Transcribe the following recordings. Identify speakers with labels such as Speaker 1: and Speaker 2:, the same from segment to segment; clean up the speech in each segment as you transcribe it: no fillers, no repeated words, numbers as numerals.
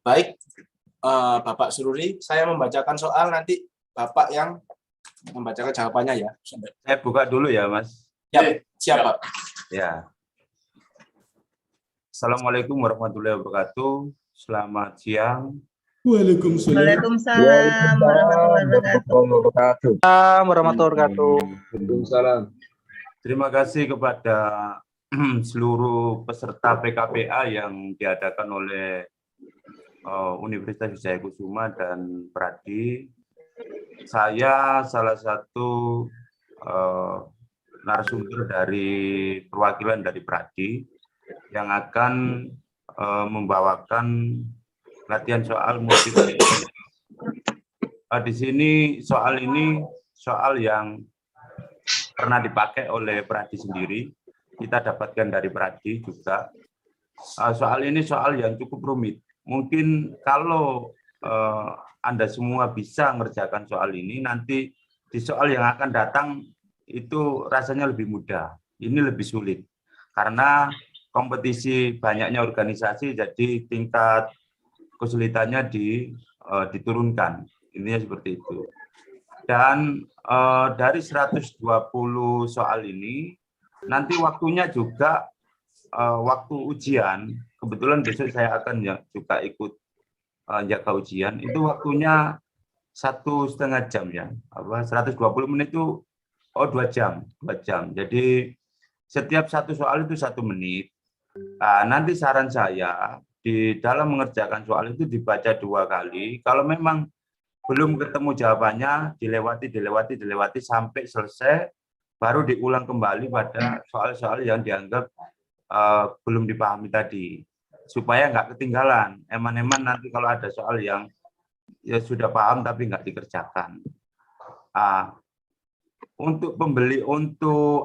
Speaker 1: Baik, Bapak Sururi, saya membacakan soal, nanti Bapak yang membacakan jawabannya ya.
Speaker 2: Saya buka dulu ya, Mas.
Speaker 1: Siap, siapa?
Speaker 2: Ya. Assalamualaikum warahmatullahi wabarakatuh. Selamat siang.
Speaker 3: Waalaikumsalam warahmatullahi wabarakatuh.
Speaker 1: Waalaikumsalam.
Speaker 2: Terima kasih kepada seluruh peserta PKPA yang diadakan oleh Universitas Wijaya Kusuma dan Pradi. Saya salah satu narasumber dari perwakilan dari Pradi yang akan membawakan latihan soal multiple. Di sini soal ini soal yang pernah dipakai oleh Pradi sendiri. Kita dapatkan dari Pradi juga. Soal ini soal yang cukup rumit. Mungkin kalau Anda semua bisa mengerjakan soal ini, nanti di soal yang akan datang itu rasanya lebih mudah. Ini lebih sulit. Karena kompetisi banyaknya organisasi, jadi tingkat kesulitannya diturunkan. Intinya seperti itu. Dan dari 120 soal ini, nanti waktunya juga waktu ujian, kebetulan besok saya akan juga ikut jaga ujian, itu waktunya 1,5 jam ya, 120 menit itu 2 jam, 2 jam. Jadi setiap satu soal itu 1 menit. Nah, nanti saran saya di dalam mengerjakan soal itu dibaca 2 kali. Kalau memang belum ketemu jawabannya, dilewati sampai selesai, baru diulang kembali pada soal-soal yang dianggap belum dipahami tadi, supaya nggak ketinggalan. Eman-eman nanti kalau ada soal yang ya sudah paham tapi nggak dikerjakan. Untuk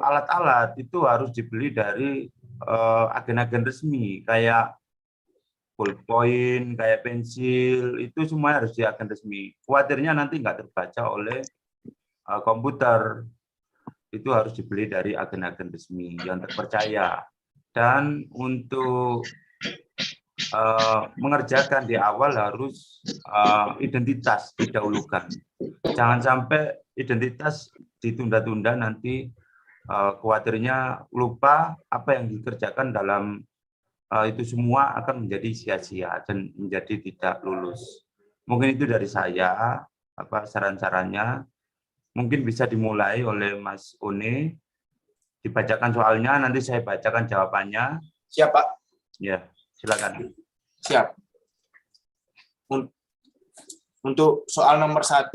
Speaker 2: alat-alat itu harus dibeli dari agen-agen resmi, kayak ballpoint, kayak pensil, itu semua harus di agen resmi. Khawatirnya nanti nggak terbaca oleh komputer. Itu harus dibeli dari agen-agen resmi yang terpercaya. Dan untuk mengerjakan di awal harus identitas didahulukan. Jangan sampai identitas ditunda-tunda, nanti khawatirnya lupa apa yang dikerjakan dalam itu semua akan menjadi sia-sia dan menjadi tidak lulus. Mungkin itu dari saya, saran-sarannya. Mungkin bisa dimulai oleh Mas One. Dibacakan soalnya, nanti saya bacakan jawabannya.
Speaker 1: Siap, Pak.
Speaker 2: Ya, silakan.
Speaker 1: Siap. Untuk soal nomor 1,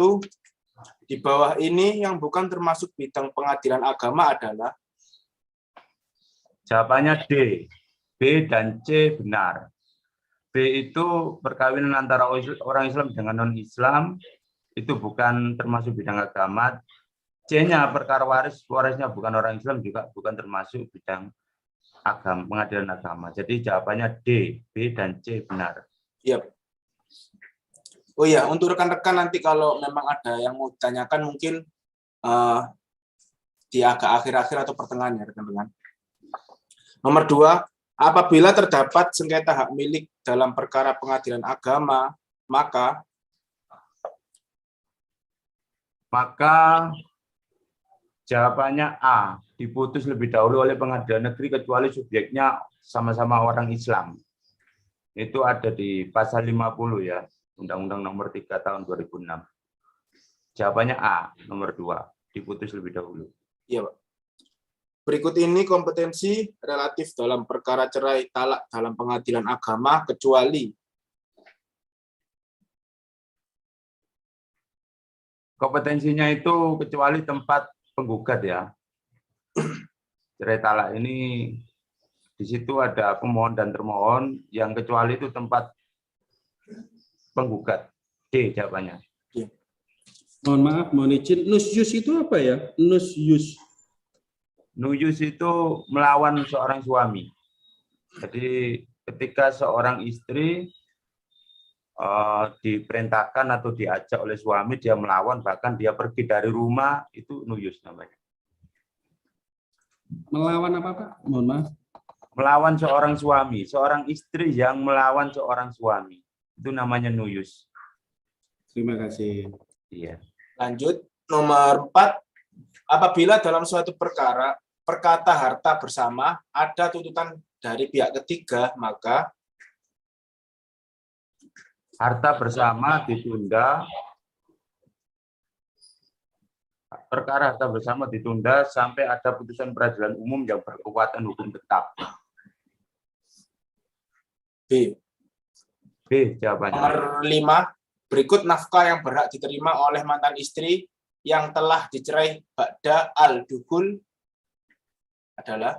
Speaker 1: di bawah ini yang bukan termasuk bidang pengadilan agama adalah?
Speaker 2: Jawabannya D. B dan C benar. B itu perkawinan antara orang Islam dengan non-Islam, itu bukan termasuk bidang agama. C-nya perkara warisnya bukan orang Islam, juga bukan termasuk bidang agama, pengadilan agama. Jadi jawabannya D, B dan C benar.
Speaker 1: Iya. Oh ya, untuk rekan-rekan nanti kalau memang ada yang mau ditanyakan, mungkin di agak akhir-akhir atau pertengahan ya rekan-rekan. Nomor 2, apabila terdapat sengketa hak milik dalam perkara pengadilan agama, maka
Speaker 2: jawabannya A, diputus lebih dahulu oleh pengadilan negeri kecuali subjeknya sama-sama orang Islam. Itu ada di pasal 50 ya, Undang-Undang nomor 3 tahun 2006. Jawabannya A, nomor 2, diputus lebih dahulu.
Speaker 1: Iya, Pak. Berikut ini kompetensi relatif dalam perkara cerai talak dalam pengadilan agama kecuali
Speaker 2: kompetensinya itu kecuali tempat penggugat ya. Cerai talak ini di situ ada pemohon dan termohon, yang kecuali itu tempat penggugat. D jawabannya.
Speaker 4: Mohon maaf, mohon izin. Nusyus itu apa ya? Nusyus.
Speaker 2: Nuyus itu melawan seorang suami. Jadi ketika seorang istri diperintahkan atau diajak oleh suami, dia melawan, bahkan dia pergi dari rumah, itu nuyus namanya.
Speaker 4: Melawan apa, Pak? Mohon maaf.
Speaker 2: Melawan seorang suami, seorang istri yang melawan seorang suami, itu namanya nuyus.
Speaker 4: Terima kasih.
Speaker 2: Iya.
Speaker 1: lanjut. Nomor 4, apabila dalam suatu perkata harta bersama ada tuntutan dari pihak ketiga, maka
Speaker 2: Harta bersama ditunda. Perkara harta bersama ditunda sampai ada putusan peradilan umum yang berkekuatan hukum tetap.
Speaker 1: B.
Speaker 2: B jawabannya.
Speaker 1: Nomor 5, berikut nafkah yang berhak diterima oleh mantan istri yang telah dicerai ba'da al-dukhul adalah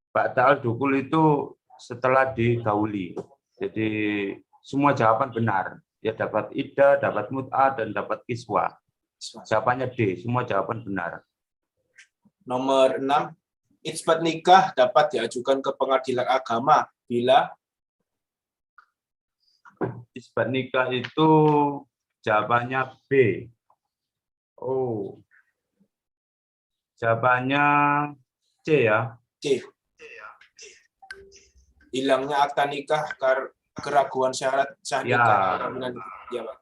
Speaker 2: Ba'da al-dukul itu setelah digauli. Jadi semua jawaban benar. Ya dapat iddah, dapat mut'ah, dan dapat kiswah. Jawabannya D, semua jawaban benar.
Speaker 1: Nomor 6, itsbat nikah dapat diajukan ke pengadilan agama bila
Speaker 2: Isbat nikah itu jawabannya B. Oh. Jawabannya C ya.
Speaker 1: C. Hilangnya akta nikah keraguan syarat sah nikah. Ya, Pak.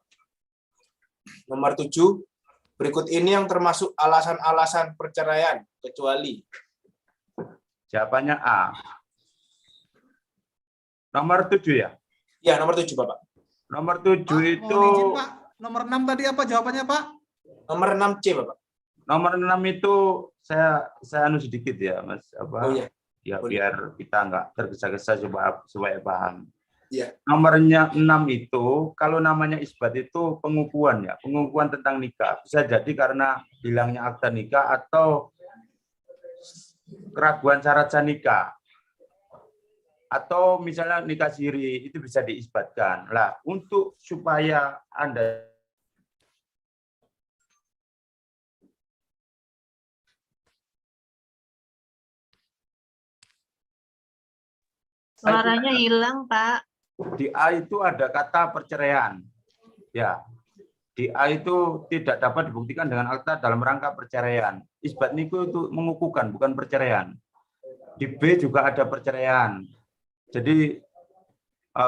Speaker 1: Nomor 7, berikut ini yang termasuk alasan-alasan perceraian kecuali
Speaker 2: Jawabannya A. Nomor 7 ya.
Speaker 1: ya nomor 7, Bapak.
Speaker 2: Nomor 7
Speaker 5: Pak,
Speaker 2: itu
Speaker 5: mohon izin, Pak. Nomor 6 tadi apa jawabannya, Pak?
Speaker 1: Nomor 6 C, Bapak.
Speaker 2: nomor 6 itu saya anu sedikit ya, Mas. Apa?
Speaker 1: Oh iya.
Speaker 2: Ya
Speaker 1: Boleh.
Speaker 2: biar kita nggak tergesa-gesa supaya paham.
Speaker 1: Iya.
Speaker 2: Nomornya 6 itu kalau namanya isbat itu pengukuhan ya, pengukuhan tentang nikah. Bisa jadi karena hilangnya akta nikah atau keraguan syarat sah nikah. Atau misalnya nikah siri itu bisa diisbatkan. Lah, untuk supaya Anda
Speaker 6: Suaranya hilang, Pak.
Speaker 2: di A itu ada kata perceraian. Ya. Di A itu tidak dapat dibuktikan dengan akta dalam rangka perceraian. Isbat nikah itu mengukuhkan, bukan perceraian. Di B juga ada perceraian. Jadi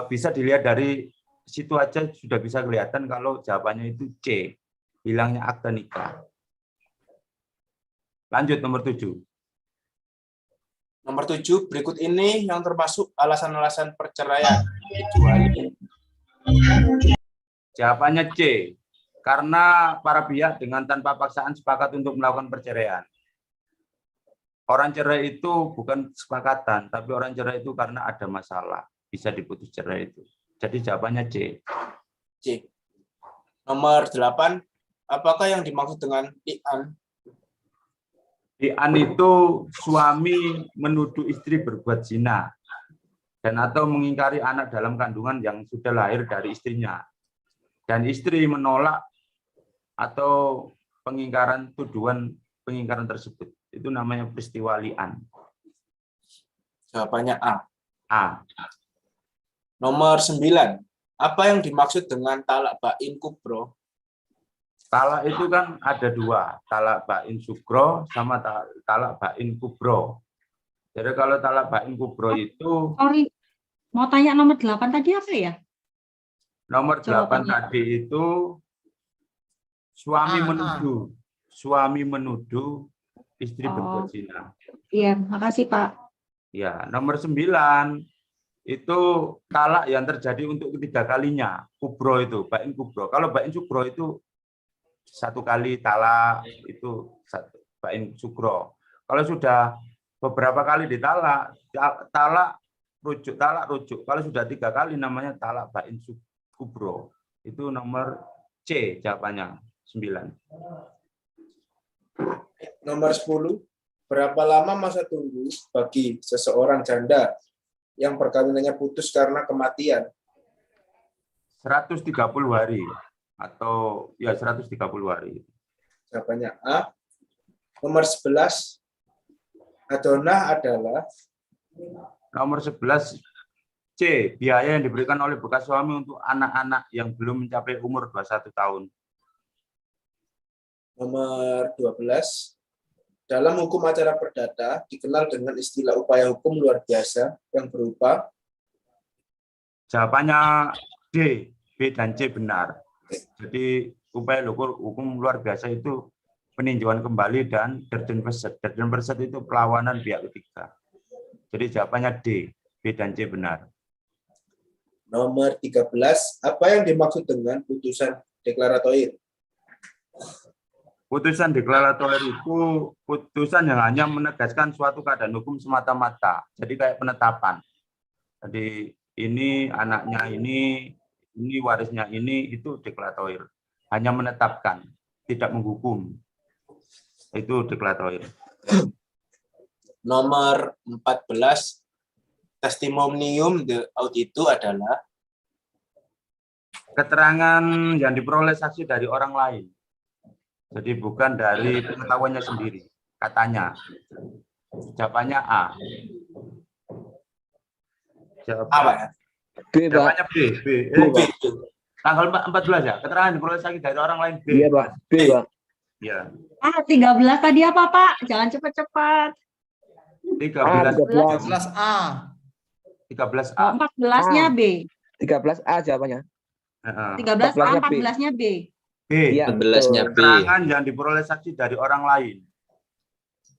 Speaker 2: bisa dilihat dari situ aja sudah bisa kelihatan kalau jawabannya itu C, hilangnya akta nikah. Lanjut nomor 7.
Speaker 1: Nomor 7, berikut ini yang termasuk alasan-alasan perceraian kecuali
Speaker 2: Jawabannya C, karena para pihak dengan tanpa paksaan sepakat untuk melakukan perceraian. Orang cerai itu bukan kesepakatan, tapi orang cerai itu karena ada masalah, bisa diputus cerai itu. Jadi jawabannya C.
Speaker 1: C. Nomor 8, apakah yang dimaksud dengan i'an?
Speaker 2: I'an itu suami menuduh istri berbuat zina dan atau mengingkari anak dalam kandungan yang sudah lahir dari istrinya. Dan istri menolak atau pengingkaran tuduhan pengingkaran tersebut. Itu namanya peristiwa li'an.
Speaker 1: Jawabannya A.
Speaker 2: A.
Speaker 1: Nomor 9, apa yang dimaksud dengan talak bain kubro?
Speaker 2: Talak itu kan ada dua, talak bain sugro sama talak bain kubro. Jadi kalau talak bain kubro itu
Speaker 7: Sorry, mau tanya nomor 8 tadi apa ya?
Speaker 2: nomor 8
Speaker 7: Jawabannya.
Speaker 2: tadi itu suami menuduh istri berbuat zina.
Speaker 7: Iya, makasih Pak.
Speaker 2: Ya, nomor 9 itu talak yang terjadi untuk ketiga kalinya, kubro itu, bain kubro. Kalau bain sugro itu satu kali talak itu bain sugro. Kalau sudah beberapa kali ditalak, talak rujuk. Kalau sudah 3 kali namanya talak bain kubro. Itu nomor C jawabannya 9.
Speaker 1: Nomor 10. Berapa lama masa tunggu bagi seseorang janda yang perkawinannya putus karena kematian?
Speaker 2: 130 hari atau ya 130 hari.
Speaker 1: Jawabannya A. Nomor 11. Adonah adalah
Speaker 2: Nomor 11 C, biaya yang diberikan oleh bekas suami untuk anak-anak yang belum mencapai umur 21 tahun.
Speaker 1: nomor 12. Dalam hukum acara perdata dikenal dengan istilah upaya hukum luar biasa yang berupa
Speaker 2: Jawabannya D, B dan C benar. Jadi upaya hukum luar biasa itu peninjauan kembali dan derdenverset. Derdenverset itu perlawanan pihak ketiga. Jadi jawabannya D, B dan C benar.
Speaker 1: nomor 13. Apa yang dimaksud dengan putusan deklaratoir?
Speaker 2: Putusan deklaratoir itu putusan yang hanya menegaskan suatu keadaan hukum semata-mata. Jadi kayak penetapan. Jadi ini anaknya ini warisnya ini, itu deklaratoir. Hanya menetapkan, tidak menghukum. Itu deklaratoir.
Speaker 1: Nomor 14. Testimonium de audito adalah
Speaker 2: Keterangan yang diperoleh saksi dari orang lain. Jadi bukan dari pengetahuannya sendiri, katanya. Jawabannya A.
Speaker 1: apa ya?
Speaker 3: B, Pak.
Speaker 2: Jawabannya B.
Speaker 1: B.
Speaker 2: Tanggal 14 ya, keterangan yang diperoleh saksi dari orang lain B.
Speaker 3: Iya, Pak. B, Pak.
Speaker 2: Ya.
Speaker 7: 13 tadi apa, Pak? Jangan cepat-cepat.
Speaker 2: 13
Speaker 5: 13A.
Speaker 2: 13A.
Speaker 7: 14-nya B.
Speaker 3: 13A jawabannya.
Speaker 7: 13A,
Speaker 3: 14-nya B.
Speaker 7: 14-nya B.
Speaker 2: B.
Speaker 3: Iya,
Speaker 6: 14-nya B.
Speaker 2: Keterangan yang diperoleh saksi dari orang lain.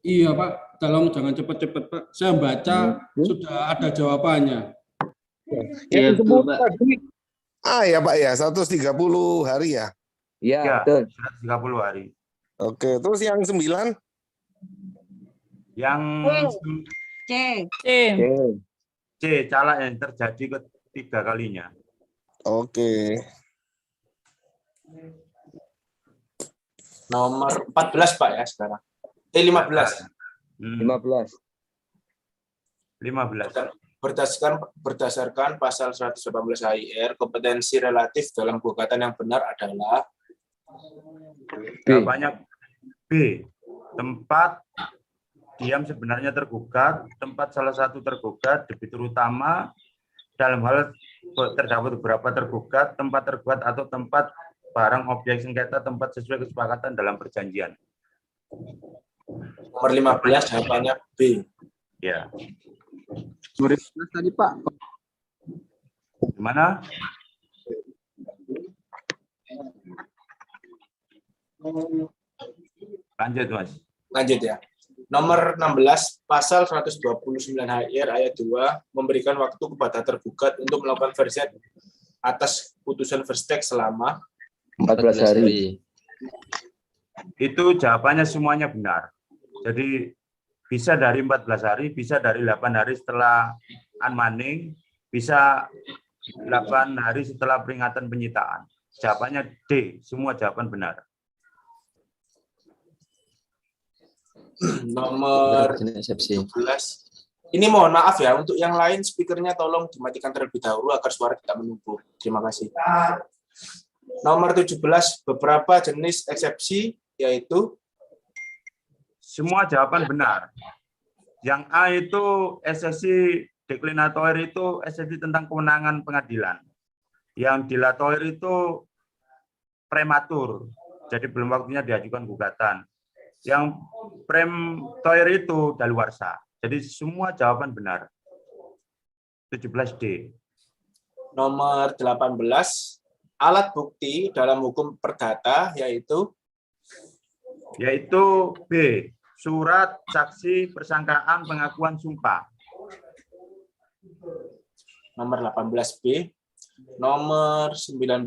Speaker 4: Iya Pak, tolong jangan cepat-cepat Pak. Saya baca sudah ada jawabannya.
Speaker 6: Iya, betul, Pak.
Speaker 8: Ya Pak ya, 130 hari ya.
Speaker 3: Iya,
Speaker 2: Ya,
Speaker 3: betul.
Speaker 2: 130 hari.
Speaker 8: Oke, terus yang 9?
Speaker 2: Yang
Speaker 7: C.
Speaker 3: Oke.
Speaker 2: C, calak yang terjadi ketiga kalinya.
Speaker 8: Oke.
Speaker 1: Nomor 14 Pak ya sekarang. 15.
Speaker 3: 15.
Speaker 2: 15.
Speaker 1: Berdasarkan pasal 118 HIR, kompetensi relatif dalam gugatan yang benar adalah
Speaker 2: Jawabannya B. Tempat diam sebenarnya tergugat, tempat salah satu tergugat, debitur utama, dalam hal terdapat beberapa tergugat, tempat tergugat atau tempat barang objek sengketa, tempat sesuai kesepakatan dalam perjanjian.
Speaker 1: nomor 15 jawabannya B.
Speaker 2: Ya.
Speaker 6: 2015 tadi, Pak.
Speaker 2: Gimana? Lanjut, Mas.
Speaker 1: Lanjut ya. Nomor 16, pasal 129 HIR ayat 2 memberikan waktu kepada tergugat untuk melakukan versi atas putusan Verstek selama
Speaker 3: 14 hari.
Speaker 2: Itu jawabannya semuanya benar. Jadi bisa dari 14 hari, bisa dari 8 hari setelah unmanning, bisa 8 hari setelah peringatan penyitaan. Jawabannya D, semua jawaban benar.
Speaker 1: nomor 17. Ini mohon maaf ya, untuk yang lain speakernya tolong dimatikan terlebih dahulu agar suara tidak menumpuk. Terima kasih. Nomor 17, beberapa jenis eksepsi, yaitu
Speaker 2: Semua jawaban benar. Yang A itu eksepsi deklinatoir itu eksepsi tentang kewenangan pengadilan. Yang dilatoir itu prematur, jadi belum waktunya diajukan gugatan. Yang premtoir itu daluarsa. Jadi semua jawaban benar. 17D.
Speaker 1: nomor 18, alat bukti dalam hukum perdata, yaitu
Speaker 2: B, surat saksi persangkaan pengakuan sumpah.
Speaker 1: nomor 18B. Nomor 19,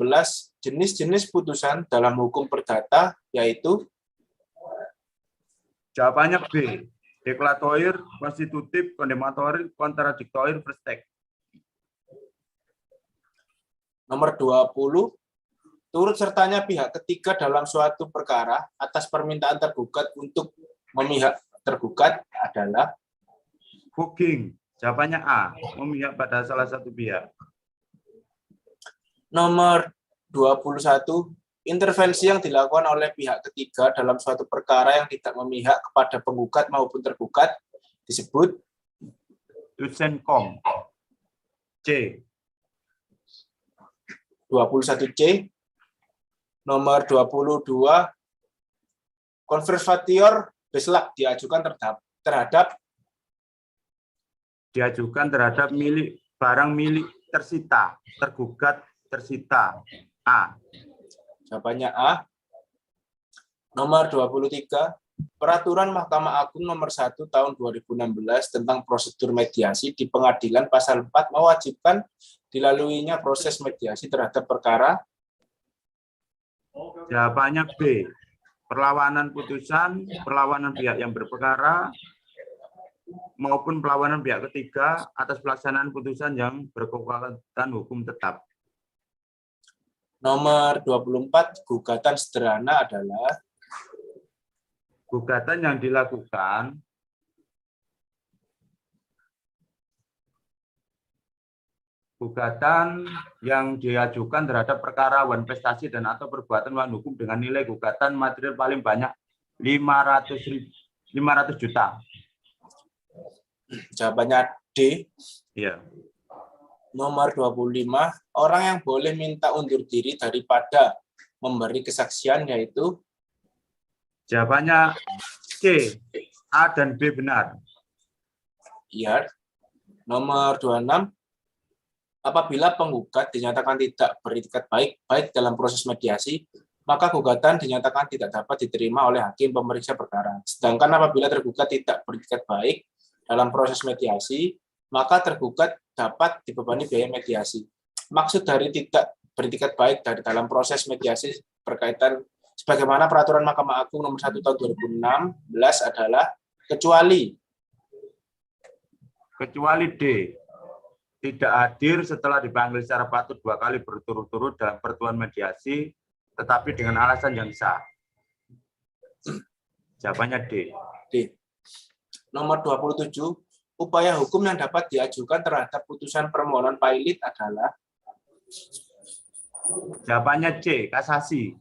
Speaker 1: jenis-jenis putusan dalam hukum perdata, yaitu
Speaker 2: Jawabannya B. Deklarator, konstitutif, kondemator, kontradiktor, prestek.
Speaker 1: Nomor 20, turut sertanya pihak ketiga dalam suatu perkara atas permintaan tergugat untuk memihak tergugat adalah
Speaker 2: Hooking. Jawabannya A. Memihak pada salah satu pihak.
Speaker 1: nomor 21, intervensi yang dilakukan oleh pihak ketiga dalam suatu perkara yang tidak memihak kepada penggugat maupun tergugat disebut
Speaker 2: Tusenkom. C.
Speaker 1: 21C. Nomor 22, konservatior beslak diajukan terhadap barang milik tersita, tergugat tersita. A. Jawabannya A. Nomor 23, Peraturan Mahkamah Agung nomor 1 tahun 2016 tentang prosedur mediasi di pengadilan pasal 4 mewajibkan dilaluinya proses mediasi terhadap perkara.
Speaker 2: Jawabannya B. Perlawanan putusan, perlawanan pihak yang berperkara, maupun perlawanan pihak ketiga atas pelaksanaan putusan yang berkekuatan hukum tetap.
Speaker 1: Nomor 24, gugatan sederhana adalah
Speaker 2: Gugatan yang dilakukan diajukan terhadap perkara investasi dan atau perbuatan melawan hukum dengan nilai gugatan material paling banyak 500 juta.
Speaker 1: jawabannya D.
Speaker 2: Iya.
Speaker 1: Nomor 25, orang yang boleh minta undur diri daripada memberi kesaksian yaitu
Speaker 2: Jawabannya C. A dan B benar.
Speaker 1: iya. Nomor 26, apabila penggugat dinyatakan tidak beretikat baik dalam proses mediasi, maka gugatan dinyatakan tidak dapat diterima oleh hakim pemeriksa perkara. Sedangkan apabila tergugat tidak beretikat baik dalam proses mediasi, maka tergugat dapat dibebani biaya mediasi. Maksud dari tidak beretikat baik dari dalam proses mediasi berkaitan sebagaimana Peraturan Mahkamah Agung nomor 1 tahun 2016 adalah kecuali
Speaker 2: D. Tidak hadir setelah dipanggil secara patut 2 kali berturut-turut dalam pertemuan mediasi, tetapi dengan alasan yang sah. Jawabannya D.
Speaker 1: D. Nomor 27, upaya hukum yang dapat diajukan terhadap putusan permohonan pailit adalah
Speaker 2: Jawabannya C. Kasasi.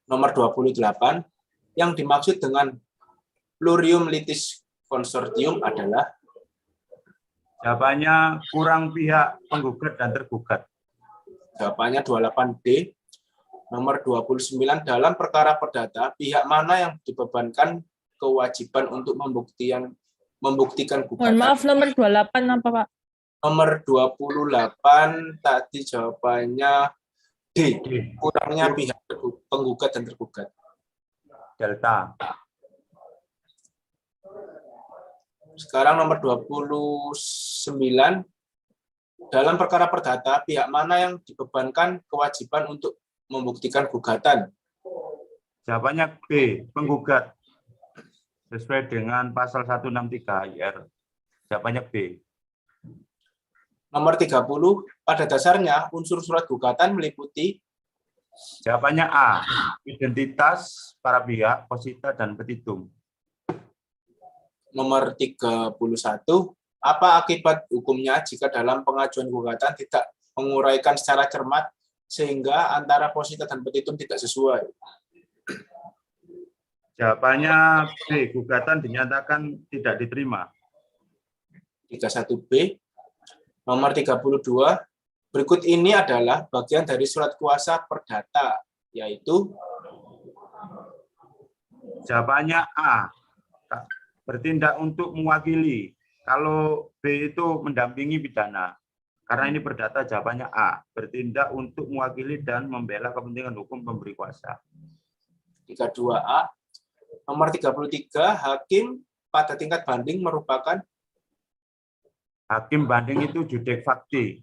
Speaker 1: nomor 28, yang dimaksud dengan plurium litis konsortium adalah
Speaker 2: Jawabannya kurang pihak penggugat dan tergugat.
Speaker 1: jawabannya 28D. Nomor 29, dalam perkara perdata, pihak mana yang dibebankan kewajiban untuk membuktikan gugatan.
Speaker 9: Mohon maaf, nomor 28 apa, Pak?
Speaker 1: Nomor 28 tadi jawabannya D. Kurangnya pihak penggugat dan tergugat.
Speaker 2: Delta.
Speaker 1: Sekarang nomor 29, dalam perkara perdata, pihak mana yang dibebankan kewajiban untuk membuktikan gugatan?
Speaker 2: Jawabannya B. Penggugat. Sesuai dengan pasal 163 IR. Jawabannya B.
Speaker 1: Nomor 30, pada dasarnya unsur surat gugatan meliputi.
Speaker 2: Jawabannya A. Identitas para pihak, posita, dan petitum.
Speaker 1: Nomor 31, apa akibat hukumnya jika dalam pengajuan gugatan tidak menguraikan secara cermat sehingga antara posita dan petitum tidak sesuai?
Speaker 2: Jawabannya B. Gugatan dinyatakan tidak diterima.
Speaker 1: 31B. Nomor 32, berikut ini adalah bagian dari surat kuasa perdata, yaitu
Speaker 2: jawabannya A. Bertindak untuk mewakili. Kalau B itu mendampingi pidana. Karena ini perdata, jawabannya A. Bertindak untuk mewakili dan membela kepentingan hukum pemberi kuasa.
Speaker 1: 32A. Nomor 33, hakim pada tingkat banding merupakan
Speaker 2: hakim banding itu judek fakti.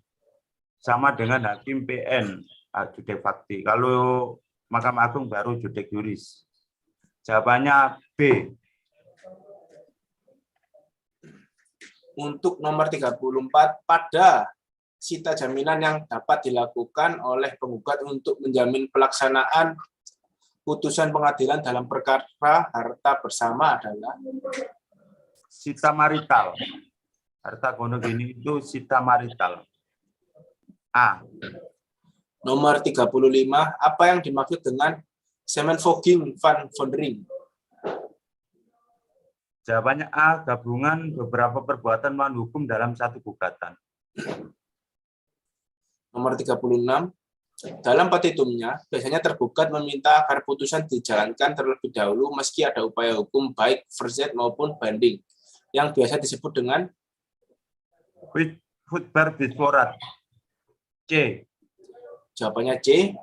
Speaker 2: Sama dengan hakim PN, judek fakti. Kalau Mahkamah Agung baru judek juris. Jawabannya B.
Speaker 1: Untuk nomor 34, pada sita jaminan yang dapat dilakukan oleh penggugat untuk menjamin pelaksanaan putusan pengadilan dalam perkara harta bersama adalah
Speaker 2: Sita marital. Harta gonogini itu sita marital. A.
Speaker 1: nomor 35, apa yang dimaksud dengan semenvoeging van Vondering?
Speaker 2: Jawabannya A. Gabungan beberapa perbuatan melawan hukum dalam satu gugatan.
Speaker 1: Nomor 36, dalam petitumnya, biasanya tergugat meminta agar putusan dijalankan terlebih dahulu meski ada upaya hukum baik verzet maupun banding, yang biasa disebut dengan
Speaker 2: Futbar bisforat. C.
Speaker 1: jawabannya C.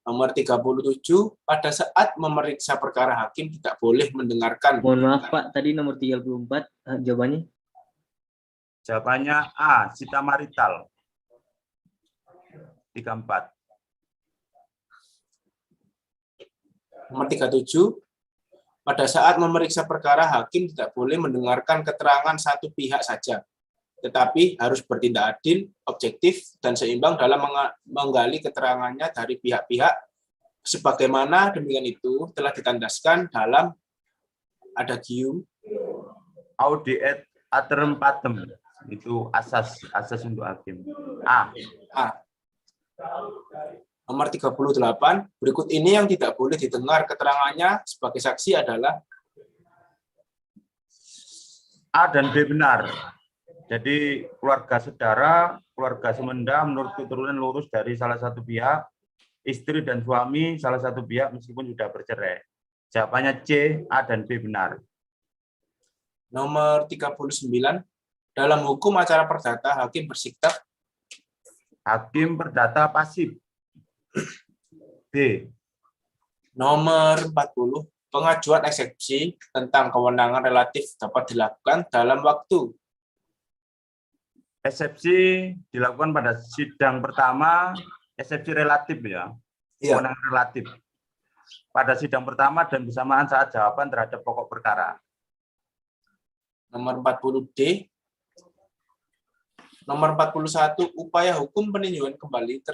Speaker 1: Nomor 37, pada saat memeriksa perkara hakim tidak boleh mendengarkan.
Speaker 6: Mohon maaf Pak, tadi nomor 34 jawabannya.
Speaker 2: Jawabannya A. Sita marital. 34.
Speaker 1: Nomor 37, pada saat memeriksa perkara hakim tidak boleh mendengarkan keterangan satu pihak saja, tetapi harus bertindak adil, objektif, dan seimbang dalam menggali keterangannya dari pihak-pihak, sebagaimana demikian itu telah ditandaskan dalam adagium
Speaker 2: Audi et aterem patem. Itu asas untuk hakim. A.
Speaker 1: Nomor 38, berikut ini yang tidak boleh didengar keterangannya sebagai saksi adalah
Speaker 2: A dan B benar. Jadi keluarga saudara, keluarga semenda menurut keturunan lurus dari salah satu pihak, istri dan suami salah satu pihak meskipun sudah bercerai. Jawabannya C, A dan B benar.
Speaker 1: nomor 39, dalam hukum acara perdata hakim bersikap
Speaker 2: Hakim perdata pasif. B.
Speaker 1: nomor 40, pengajuan eksepsi tentang kewenangan relatif dapat dilakukan dalam waktu.
Speaker 2: Eksepsi dilakukan pada sidang pertama, eksepsi relatif ya,
Speaker 1: Iya.
Speaker 2: kewenangan relatif. Pada sidang pertama dan bersamaan saat jawaban terhadap pokok perkara.
Speaker 1: Nomor 40D, nomor 41, upaya hukum peninjauan kembali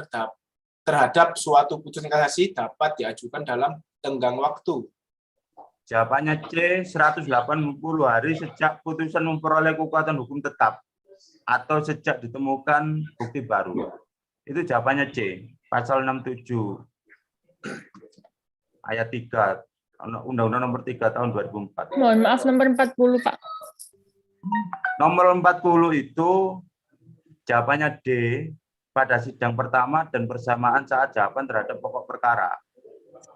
Speaker 1: terhadap suatu putusan kasasi dapat diajukan dalam tenggang waktu.
Speaker 2: Jawabannya C, 180 hari sejak putusan memperoleh kekuatan hukum tetap atau sejak ditemukan bukti baru. Itu jawabannya C, pasal 67 ayat 3 Undang-Undang nomor 3 tahun 2004.
Speaker 9: Mohon maaf, nomor 40, Pak.
Speaker 2: Nomor 40 itu jawabannya D, pada sidang pertama dan bersamaan saat jawaban terhadap pokok perkara.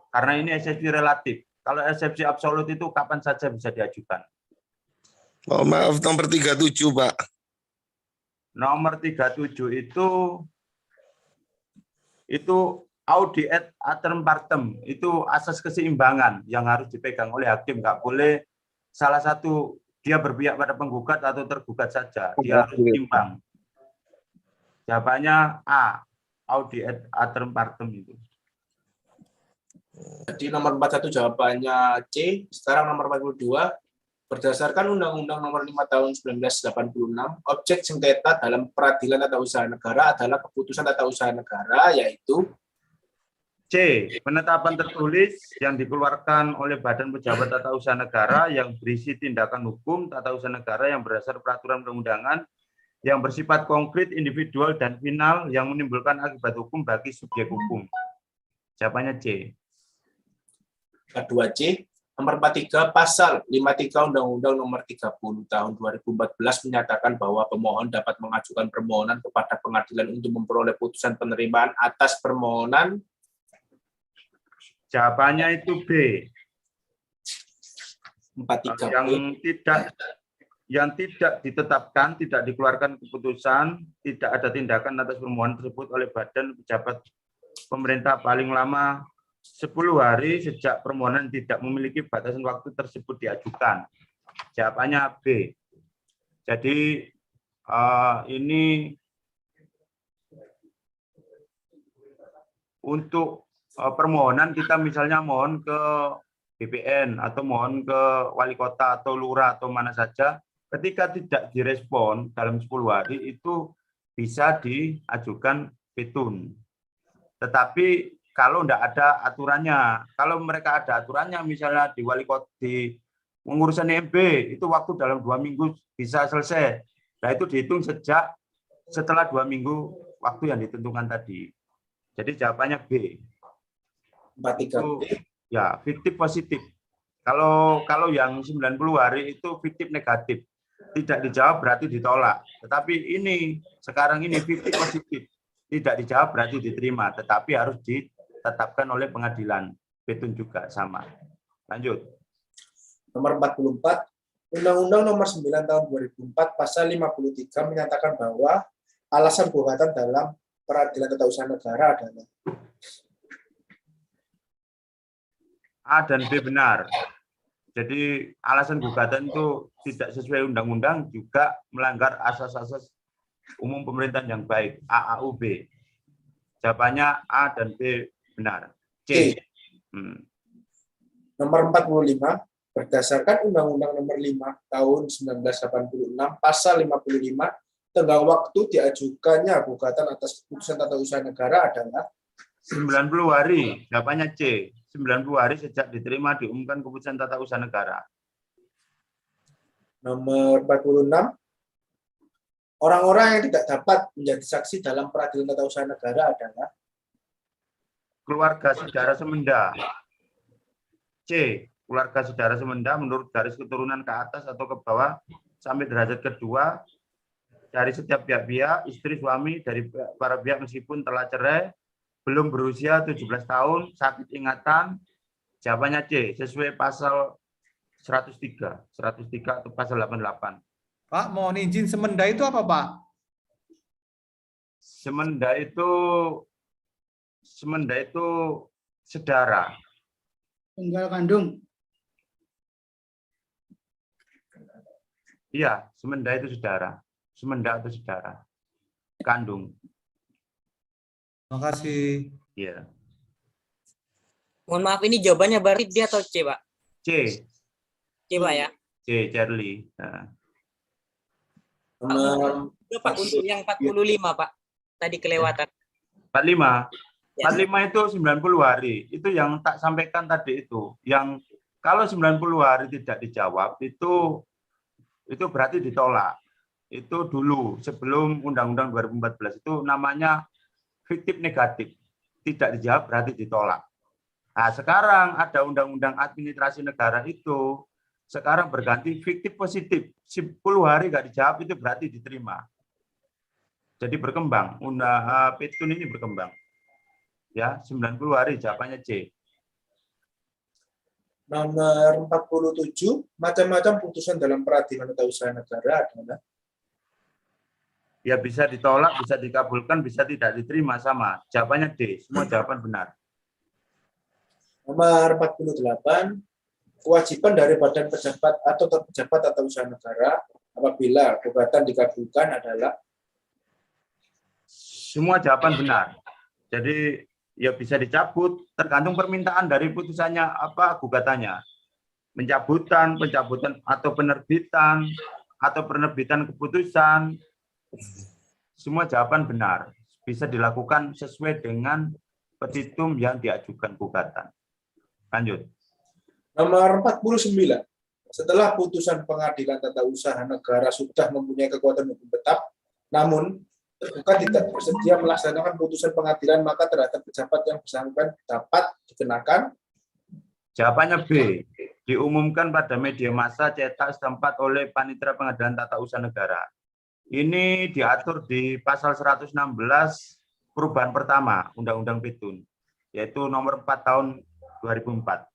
Speaker 2: Karena ini eksepsi relatif. Kalau eksepsi absolut itu kapan saja bisa diajukan.
Speaker 8: Oh, maaf, nomor 37, Pak.
Speaker 2: Nomor 37 itu audi et aterem partem, itu asas keseimbangan yang harus dipegang oleh hakim. Nggak boleh salah satu dia berpihak pada penggugat atau tergugat saja. Dia harus seimbang. Jawabannya A, audi et aterem partem itu.
Speaker 1: Jadi nomor 41 jawabannya C. Sekarang nomor 42, berdasarkan Undang-Undang nomor 5 tahun 1986, objek sengketa dalam peradilan tata usaha negara adalah keputusan tata usaha negara, yaitu
Speaker 2: C, penetapan tertulis yang dikeluarkan oleh Badan Pejabat Tata Usaha Negara yang berisi tindakan hukum tata usaha negara yang berdasar peraturan perundangan yang bersifat konkret, individual, dan final yang menimbulkan akibat hukum bagi subjek hukum. Jawabannya C.
Speaker 1: kedua C. Nomor 43, pasal 53 Undang-Undang nomor 30 tahun 2014 menyatakan bahwa pemohon dapat mengajukan permohonan kepada pengadilan untuk memperoleh putusan penerimaan atas permohonan.
Speaker 2: Jawabannya itu B.
Speaker 1: 43B.
Speaker 2: Yang tidak ditetapkan, tidak dikeluarkan keputusan, tidak ada tindakan atas permohonan tersebut oleh badan pejabat pemerintah paling lama 10 hari sejak permohonan tidak memiliki batasan waktu tersebut diajukan. Jawabannya B. Jadi ini untuk permohonan kita misalnya mohon ke BPN atau mohon ke wali kota atau lurah atau mana saja, ketika tidak direspon dalam 10 hari itu bisa diajukan petun. Tetapi kalau tidak ada aturannya, kalau mereka ada aturannya, misalnya di wali kota di pengurusan IMB itu waktu dalam 2 minggu bisa selesai. Nah itu dihitung sejak setelah 2 minggu waktu yang ditentukan tadi. Jadi jawabannya B.
Speaker 1: 43.
Speaker 2: Itu ya fiktif positif. Kalau yang 90 hari itu fiktif negatif. Tidak dijawab berarti ditolak. Tetapi ini sekarang ini fiktif positif. Tidak dijawab berarti diterima, tetapi harus ditetapkan oleh pengadilan. Petun juga sama. Lanjut.
Speaker 1: Nomor 44, Undang-Undang Nomor 9 Tahun 2004 Pasal 53 menyatakan bahwa alasan gugatan dalam peradilan tata usaha negara adalah
Speaker 2: A dan B benar. Jadi alasan gugatan itu tidak sesuai undang-undang juga melanggar asas-asas umum pemerintahan yang baik, AAUB. Jawabannya A dan B benar. C.
Speaker 1: Nomor 45, berdasarkan Undang-Undang Nomor 5 Tahun 1986 Pasal 55, tenggang waktu diajukannya gugatan atas keputusan tata usaha negara adalah
Speaker 2: 90 hari. Jawabannya C. 90 hari sejak diterima diumumkan keputusan tata usaha negara.
Speaker 1: Nomor 46, orang-orang yang tidak dapat menjadi saksi dalam peradilan tata usaha negara adalah
Speaker 2: Keluarga saudara semenda. C. Keluarga saudara semenda menurut garis keturunan ke atas atau ke bawah sampai derajat kedua dari setiap pihak-pihak, istri, suami, dari para pihak meskipun telah cerai, belum berusia 17 tahun, sakit ingatan. Jawabannya C. Sesuai pasal 103 atau pasal 88.
Speaker 5: Pak, mohon izin, semenda itu apa, Pak?
Speaker 2: Semenda itu saudara.
Speaker 4: Tunggal kandung.
Speaker 2: Iya, semenda itu saudara. Semenda atau saudara. Kandung.
Speaker 5: Terima kasih.
Speaker 2: Iya.
Speaker 10: Mohon maaf, ini jawabannya berarti D atau C, Pak?
Speaker 2: C.
Speaker 10: C, Pak ya?
Speaker 2: C, Charlie. Nah.
Speaker 10: Pak, untuk yang 45, Pak. Tadi kelewatan.
Speaker 2: 45.
Speaker 10: Ya.
Speaker 2: 45 itu 90 hari. Itu yang tak sampaikan tadi itu. Yang kalau 90 hari tidak dijawab, itu berarti ditolak. Itu dulu, sebelum Undang-Undang 2014 itu namanya fiktif negatif. Tidak dijawab berarti ditolak. Nah, sekarang ada Undang-Undang Administrasi Negara itu, sekarang berganti fiktif positif. 10 hari nggak dijawab itu berarti diterima. Jadi berkembang. Petun ini berkembang. Ya, 90 hari jawabannya C.
Speaker 1: nomor 47, macam-macam putusan dalam peradilan tata usaha negara adalah
Speaker 2: Ya bisa ditolak, bisa dikabulkan, bisa tidak diterima sama. Jawabannya D. Semua jawaban benar.
Speaker 1: nomor 48, kewajiban dari badan pejabat atau pejabat tata usaha negara apabila gugatan dikabulkan adalah
Speaker 2: Semua jawaban benar. Jadi ya bisa dicabut tergantung permintaan dari putusannya apa gugatannya. Pencabutan atau penerbitan keputusan. Semua jawaban benar. Bisa dilakukan sesuai dengan petitum yang diajukan gugatan. Lanjut.
Speaker 1: nomor 49. Setelah putusan pengadilan tata usaha negara sudah mempunyai kekuatan hukum tetap, namun tergugat tidak bersedia melaksanakan putusan pengadilan, maka terhadap pejabat yang bersangkutan dapat dikenakan.
Speaker 2: Jawabannya B. Diumumkan pada media massa cetak setempat oleh Panitera Pengadilan Tata Usaha Negara. Ini diatur di pasal 116 perubahan pertama Undang-Undang Petun, yaitu nomor 4 tahun 2004.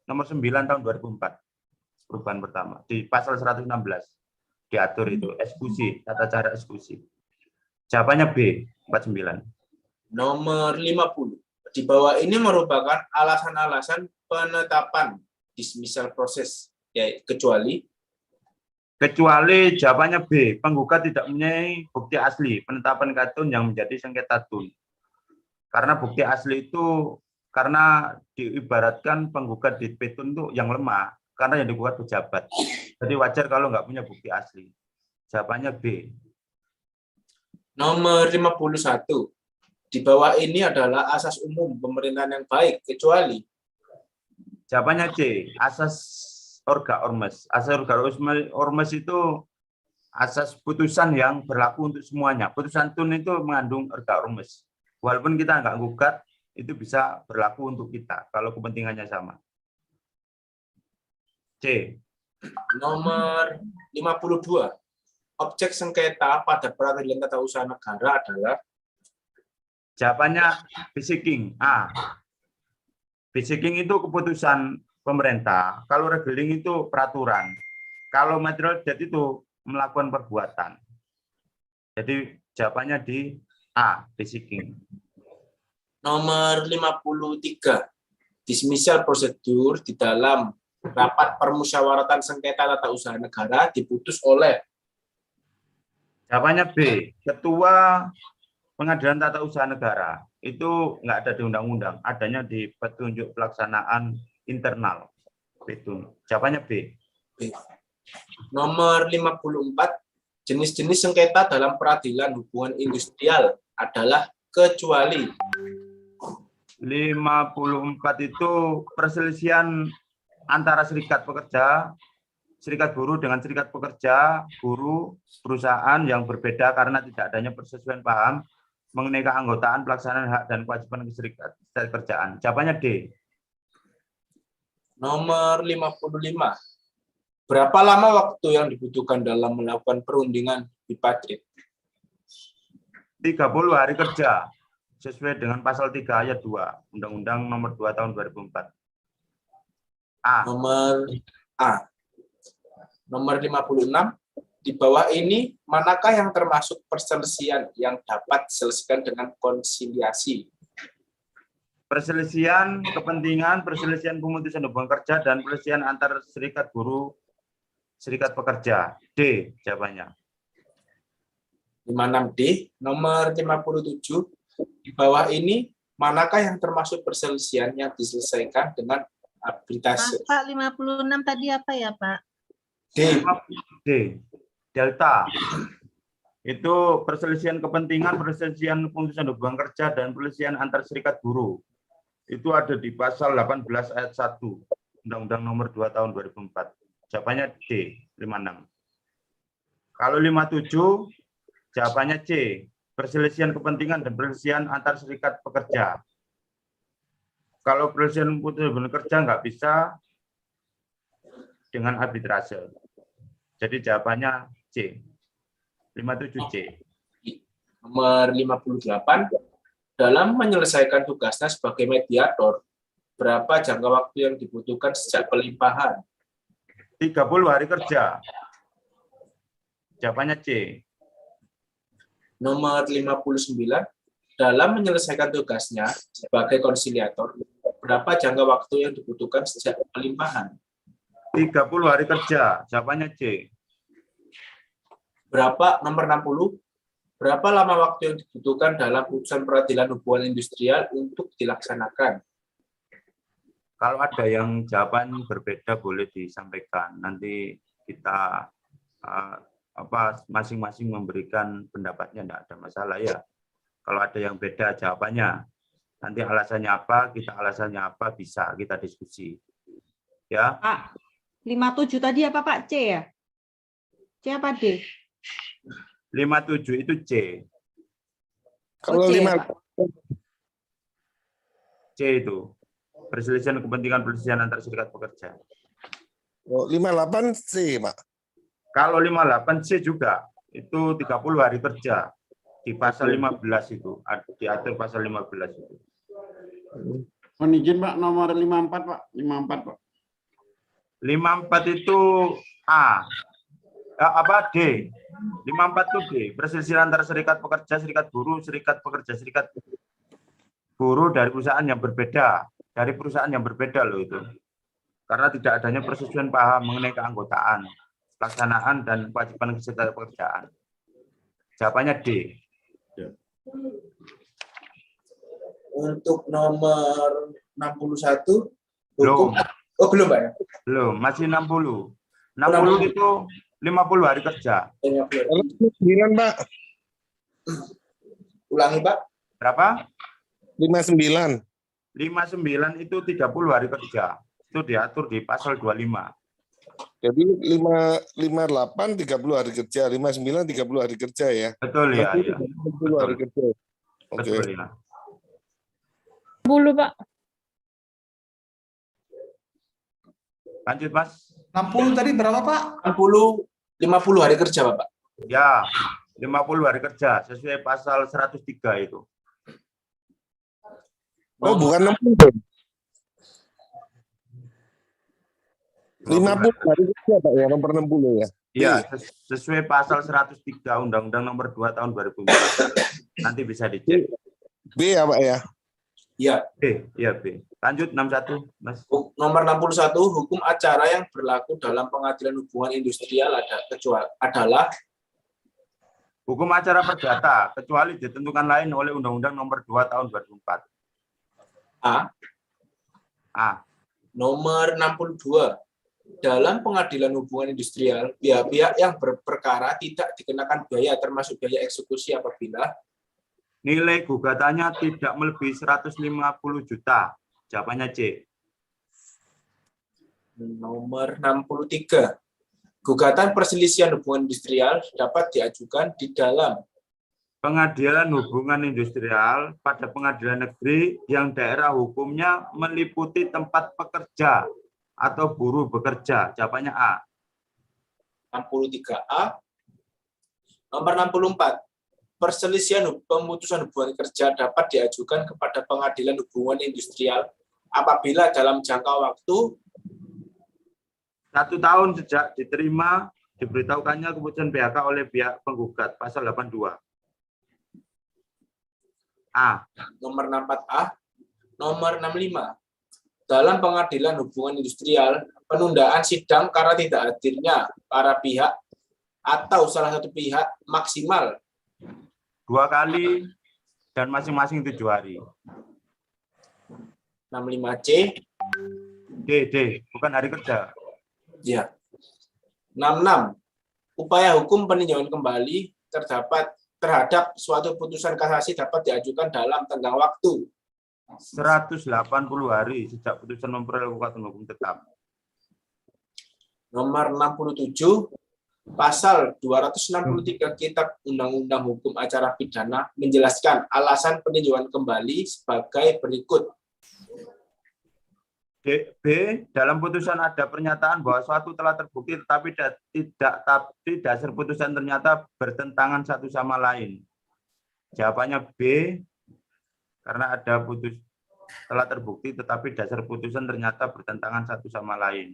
Speaker 2: Nomor 9 tahun 2004. Perubahan pertama. Di pasal 116 diatur itu eksekusi, tata cara eksekusi. Jawabannya B, 49.
Speaker 1: Nomor 50. Di bawah ini merupakan alasan-alasan penetapan dismissal proses, ya, kecuali
Speaker 2: jawabannya B, penggugat tidak mempunyai bukti asli penetapan katun yang menjadi sengketa tun. Karena bukti asli itu karena diibaratkan penggugat di petun itu yang lemah, karena yang digugat pejabat. Jadi wajar kalau nggak punya bukti asli. Jawabannya B.
Speaker 1: Nomor 51. Di bawah ini adalah asas umum pemerintahan yang baik, kecuali.
Speaker 2: Jawabannya C. Asas orga ormes. Asas orga ormes itu asas putusan yang berlaku untuk semuanya. Putusan tun itu mengandung orga ormes. Walaupun kita nggak gugat, itu bisa berlaku untuk kita kalau kepentingannya sama. C.
Speaker 1: Nomor 52. Objek sengketa pada peradilan tata usaha negara adalah.
Speaker 2: Jawabannya basiking. A. Basiking itu keputusan pemerintah. Kalau regeling itu peraturan. Kalau material debt itu melakukan perbuatan. Jadi jawabannya di A. Basiking.
Speaker 1: Nomor 53. Dismissal prosedur di dalam rapat permusyawaratan sengketa tata usaha negara diputus oleh.
Speaker 2: Jawabannya B. Ketua Pengadilan Tata Usaha Negara. Itu nggak ada di undang-undang, adanya di petunjuk pelaksanaan internal. Itu. Jawabannya B.
Speaker 1: B. Nomor 54. Jenis-jenis sengketa dalam peradilan hubungan industrial adalah kecuali.
Speaker 2: 54 itu perselisihan antara serikat pekerja, serikat buruh dengan serikat pekerja, buruh, perusahaan yang berbeda karena tidak adanya persesuaian paham mengenai keanggotaan, pelaksanaan hak dan kewajiban serikat kerjaan. Jawabannya D.
Speaker 1: Nomor 55. Berapa lama waktu yang dibutuhkan dalam melakukan perundingan bipartit?
Speaker 2: 30 hari kerja sesuai dengan pasal 3 ayat 2 Undang-Undang Nomor 2 Tahun 2004. A.
Speaker 1: Nomor A. Nomor 56. Di bawah ini, manakah yang termasuk perselisihan yang dapat diselesaikan dengan konsiliasi?
Speaker 2: Perselisihan kepentingan, perselisihan pemutusan hubungan kerja, dan perselisihan antar serikat buruh, serikat pekerja. D. Jawabannya.
Speaker 1: 56D. Nomor 57. Di bawah ini, manakah yang termasuk perselisihan yang diselesaikan dengan arbitrase?
Speaker 7: Pak, 56 tadi apa ya, Pak?
Speaker 1: D.
Speaker 2: D. Delta. Itu perselisihan kepentingan, perselisihan pemutusan hubungan kerja, dan perselisihan antar serikat buruh. Itu ada di pasal 18 ayat 1 Undang-Undang Nomor 2 Tahun 2004. Jawabannya D. 56. Kalau 57, jawabannya C. Perselisihan kepentingan dan perselisihan antar serikat pekerja. Kalau perselisihan pemutusan hubungan kerja nggak bisa dengan arbitrase. Jadi jawabannya C. 57C.
Speaker 1: Nomor 58. Dalam menyelesaikan tugasnya sebagai mediator, berapa jangka waktu yang dibutuhkan sejak pelimpahan?
Speaker 2: 30 hari kerja. Jawabannya C.
Speaker 1: Nomor 59. Dalam menyelesaikan tugasnya sebagai konsiliator, berapa jangka waktu yang dibutuhkan sejak pelimpahan?
Speaker 2: 30 hari kerja. Jawabannya C.
Speaker 1: Berapa, nomor 60, berapa lama waktu yang dibutuhkan dalam putusan peradilan hubungan industrial untuk dilaksanakan?
Speaker 2: Kalau ada yang jawaban berbeda boleh disampaikan. Nanti kita masing-masing memberikan pendapatnya, tidak ada masalah ya. Kalau ada yang beda jawabannya, nanti alasannya apa, kita alasannya apa, bisa kita diskusi. Ya.
Speaker 7: Pak, 57 tadi apa Pak? C ya? C apa D?
Speaker 2: 57 itu C.
Speaker 8: Kalau
Speaker 7: C,
Speaker 8: 5
Speaker 7: Pak.
Speaker 2: C itu. Perselisihan kepentingan perselisihan antar serikat pekerja.
Speaker 8: 58 C, Pak.
Speaker 2: Kalau 58C juga, itu 30 hari kerja. Di pasal 15 itu, diatur pasal 15 itu.
Speaker 4: Mohon izin Pak, nomor 54 Pak. 54 Pak.
Speaker 2: 54 itu A. Apa D? 54 itu D. Perselisihan antara serikat pekerja, serikat buruh, serikat pekerja, serikat buruh dari perusahaan yang berbeda. Dari perusahaan yang berbeda loh itu. Karena tidak adanya persetujuan paham mengenai keanggotaan, pelaksanaan, dan kewajiban kesetaraan pekerjaan. Jawabannya D.
Speaker 1: Untuk nomor 61
Speaker 2: Belum.
Speaker 1: hukum. Oh, belum, Pak ya?
Speaker 2: Belum, masih 60. 60 itu 50 hari kerja.
Speaker 8: 9, Pak.
Speaker 1: Ulangi, Pak.
Speaker 2: Berapa?
Speaker 8: 59.
Speaker 2: 59 itu 30 hari kerja. Itu diatur di pasal 25.
Speaker 8: Jadi 58 30 hari kerja, 59 30 hari kerja ya.
Speaker 2: Betul ya, ya.
Speaker 8: 60 hari kerja. Oke.
Speaker 2: Betul ya.
Speaker 9: 10, Pak.
Speaker 2: Lanjut, Mas.
Speaker 5: 60 tadi berapa, Pak?
Speaker 1: 50 hari kerja, Bapak.
Speaker 2: Ya, 50 hari kerja sesuai pasal 103 itu.
Speaker 8: Oh, bukan 60. 50 hari kerja, Pak ya, nomor 60 ya.
Speaker 2: Iya, sesuai pasal 103 Undang-Undang Nomor 2 Tahun 2004. Nanti bisa dicek.
Speaker 8: B ya, Pak ya.
Speaker 1: Ya.
Speaker 2: B, ya B. Lanjut 61, Mas.
Speaker 1: Nomor 61, hukum acara yang berlaku dalam pengadilan hubungan industrial adalah
Speaker 2: Hukum acara perdata kecuali ditentukan lain oleh Undang-Undang Nomor 2 Tahun 2004.
Speaker 1: A.
Speaker 2: A.
Speaker 1: Nomor 62, dalam pengadilan hubungan industrial, pihak-pihak yang berperkara tidak dikenakan biaya termasuk biaya eksekusi apabila
Speaker 2: Nilai gugatannya tidak melebihi 150 juta. Jawabannya C.
Speaker 1: Nomor 63, gugatan perselisihan hubungan industrial dapat diajukan di dalam
Speaker 2: Pengadilan hubungan industrial pada pengadilan negeri yang daerah hukumnya meliputi tempat pekerja atau buruh bekerja. Jawabannya A.
Speaker 1: 63A. Nomor 64, perselisihan pemutusan hubungan kerja dapat diajukan kepada pengadilan hubungan industrial apabila dalam jangka waktu
Speaker 2: 1 tahun sejak diterima diberitahukannya keputusan PHK oleh pihak penggugat. Pasal 82. A.
Speaker 1: nomor 64A. Nomor 65, dalam pengadilan hubungan industrial, penundaan sidang karena tidak hadirnya para pihak atau salah satu pihak maksimal
Speaker 2: 2 kali dan masing-masing 7 hari.
Speaker 1: 65C.
Speaker 2: D. Bukan hari kerja.
Speaker 1: Ya. 66, upaya hukum peninjauan kembali terhadap suatu putusan kasasi dapat diajukan dalam tenggang waktu
Speaker 2: 180 hari sejak putusan memperlakukan hukum tetap.
Speaker 1: Nomor 67, pasal 263 Kitab Undang-Undang Hukum Acara Pidana menjelaskan alasan peninjauan kembali sebagai berikut.
Speaker 2: B. Dalam putusan ada pernyataan bahwa suatu telah terbukti tapi dasar putusan ternyata bertentangan satu sama lain. Jawabannya B. Karena ada telah terbukti tetapi dasar putusan ternyata bertentangan satu sama lain.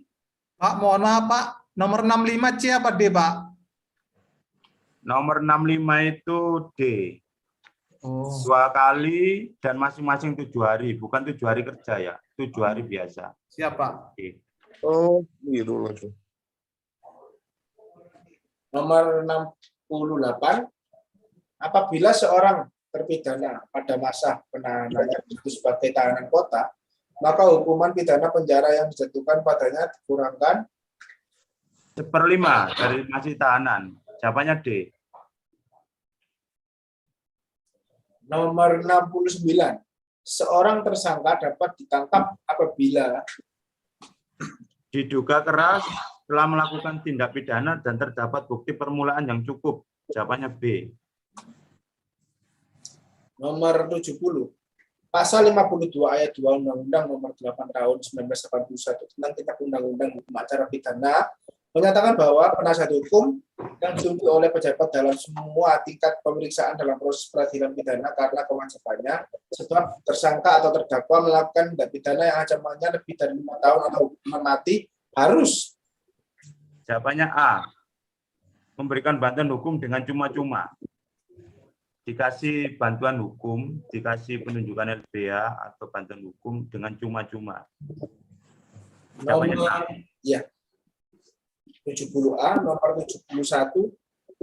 Speaker 5: Pak, mohon maaf, Pak. Nomor 65C apa D, Pak?
Speaker 2: Nomor 65 itu D. 2 kali dan masing-masing 7 hari. Bukan 7 hari kerja ya. 7 hari biasa.
Speaker 5: Siap, Pak.
Speaker 2: D.
Speaker 8: Oh, gitu langsung.
Speaker 1: Nomor 68, apabila seorang terpidana pada masa penahanannya itu sebagai tahanan kota, maka hukuman pidana penjara yang dijatuhkan padanya dikurangkan
Speaker 2: 1/5 dari masih tahanan. Jawabannya D.
Speaker 1: Nomor 69, seorang tersangka dapat ditangkap apabila
Speaker 2: Diduga keras telah melakukan tindak pidana dan terdapat bukti permulaan yang cukup. Jawabannya B.
Speaker 1: Nomor 70, pasal 52 ayat 2 Undang-Undang Nomor 8 Tahun 1981 tentang Kitab Undang-Undang Hukum Acara Pidana menyatakan bahwa penasihat hukum yang ditunjuk oleh pejabat dalam semua tingkat pemeriksaan dalam proses peradilan pidana karena kewajibannya sebab tersangka atau terdakwa melakukan tindak pidana yang ancamannya lebih dari 5 tahun atau hukuman mati harus.
Speaker 2: Jawabannya A. Memberikan bantuan hukum dengan cuma-cuma. Dikasih bantuan hukum, dikasih penunjukan LBH atau bantuan hukum dengan cuma-cuma. Jawabannya A.
Speaker 1: Ya. 70A, nomor 71,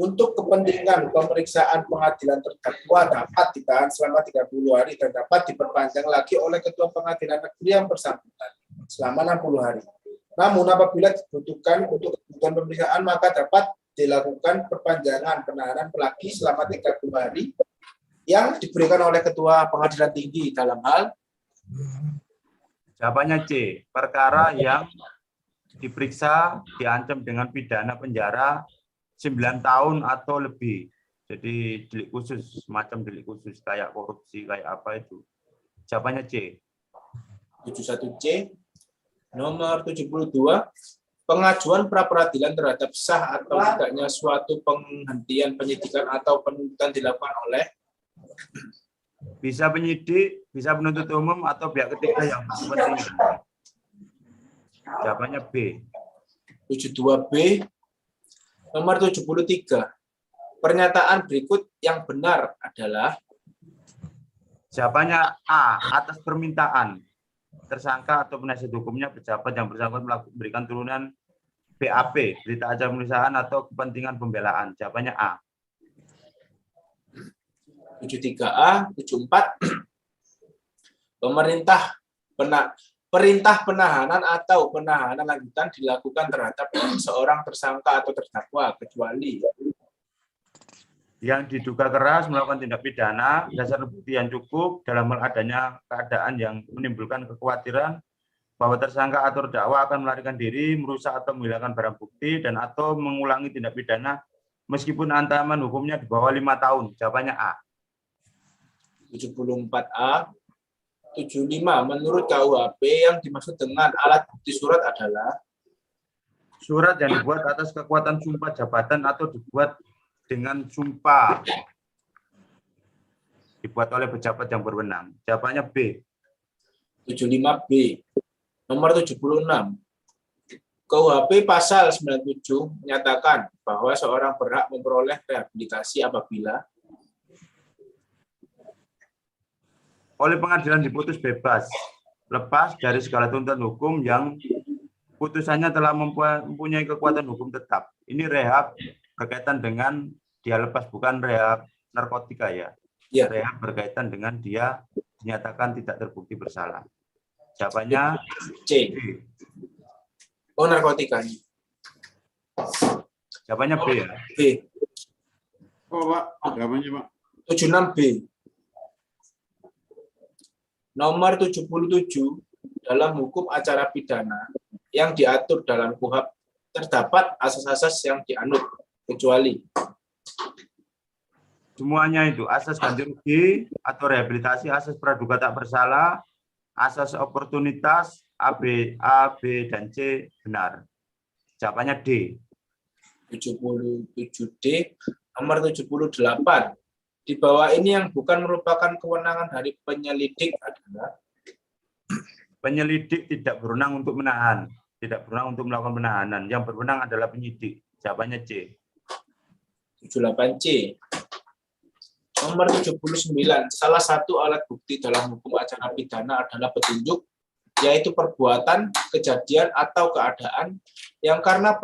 Speaker 1: untuk kepentingan pemeriksaan pengadilan terdakwa dapat ditahan selama 30 hari dan dapat diperpanjang lagi oleh Ketua Pengadilan Negeri yang bersangkutan selama 60 hari. Namun apabila dibutuhkan untuk kebutuhan pemeriksaan maka dapat dilakukan perpanjangan penahanan lagi selama 30 hari yang diberikan oleh Ketua Pengadilan Tinggi dalam hal.
Speaker 2: Jawabannya C. Perkara yang diperiksa diancam dengan pidana penjara 9 tahun atau lebih. Jadi delik khusus, semacam delik khusus kayak korupsi, kayak apa itu. Jawabannya C.
Speaker 1: 71C. Nomor 72. Pengajuan pra-peradilan terhadap sah atau tidaknya suatu penghentian penyidikan atau penuntutan dilakukan oleh
Speaker 2: bisa penyidik, bisa penuntut umum, atau pihak ketiga yang berkepentingan. Jawabannya B.
Speaker 1: 72B. Nomor 73. Pernyataan berikut yang benar adalah.
Speaker 2: Jawabannya A. Atas permintaan tersangka atau penasihat hukumnya pejabat yang bersangkutan memberikan turunan BAP, berita acara pemeriksaan atau kepentingan pembelaan. Jawabannya A.
Speaker 1: 73A, 74. Perintah penahanan atau penahanan lanjutan dilakukan terhadap seorang tersangka atau terdakwa kecuali
Speaker 2: yang diduga keras melakukan tindak pidana, dasar bukti yang cukup dalam hal adanya keadaan yang menimbulkan kekhawatiran bahwa tersangka atau terdakwa akan melarikan diri, merusak atau menghilangkan barang bukti, dan atau mengulangi tindak pidana meskipun ancaman hukumnya di bawah 5 tahun. Jawabannya A.
Speaker 1: 74A. 75. Menurut KUHP yang dimaksud dengan alat bukti surat adalah
Speaker 2: surat yang dibuat atas kekuatan sumpah jabatan atau dibuat dengan sumpah dibuat oleh pejabat yang berwenang. Jawabannya B.
Speaker 1: 75B. Nomor 76. KUHP pasal 97 menyatakan bahwa seorang berhak memperoleh rehabilitasi apabila
Speaker 2: oleh pengadilan diputus bebas, lepas dari segala tuntutan hukum yang putusannya telah mempunyai kekuatan hukum tetap. Ini rehab berkaitan dengan dia lepas, bukan rehab narkotika ya.
Speaker 1: Ya.
Speaker 2: Rehab berkaitan dengan dia dinyatakan tidak terbukti bersalah. Jawabannya
Speaker 1: C.
Speaker 2: B.
Speaker 1: Oh, narkotika.
Speaker 2: Jawabannya B ya.
Speaker 1: B.
Speaker 4: Oh, Pak. Jawabannya, Pak.
Speaker 1: 76B. Nomor 77. Dalam hukum acara pidana yang diatur dalam KUHP terdapat asas-asas yang dianut kecuali
Speaker 2: semuanya itu asas ganti rugi atau rehabilitasi, asas praduga tak bersalah, asas oportunitas A, B, dan C benar. Jawabannya D.
Speaker 1: 77D. Nomor 78. Di bawah ini yang bukan merupakan kewenangan dari penyelidik adalah
Speaker 2: penyelidik tidak berwenang untuk menahan, tidak berwenang untuk melakukan penahanan. Yang berwenang adalah penyidik. Jawabannya C.
Speaker 1: 78C. Nomor 79. Salah satu alat bukti dalam hukum acara pidana adalah petunjuk, yaitu perbuatan, kejadian, atau keadaan yang karena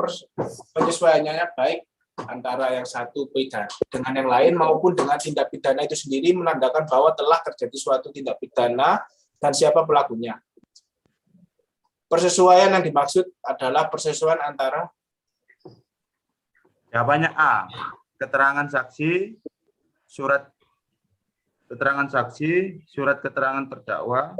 Speaker 1: penyesuaiannya baik antara yang satu pidana dengan yang lain maupun dengan tindak pidana itu sendiri menandakan bahwa telah terjadi suatu tindak pidana dan siapa pelakunya. Persesuaian yang dimaksud adalah persesuaian antara.
Speaker 2: Jawabannya A. Keterangan saksi, surat keterangan saksi, surat keterangan terdakwa,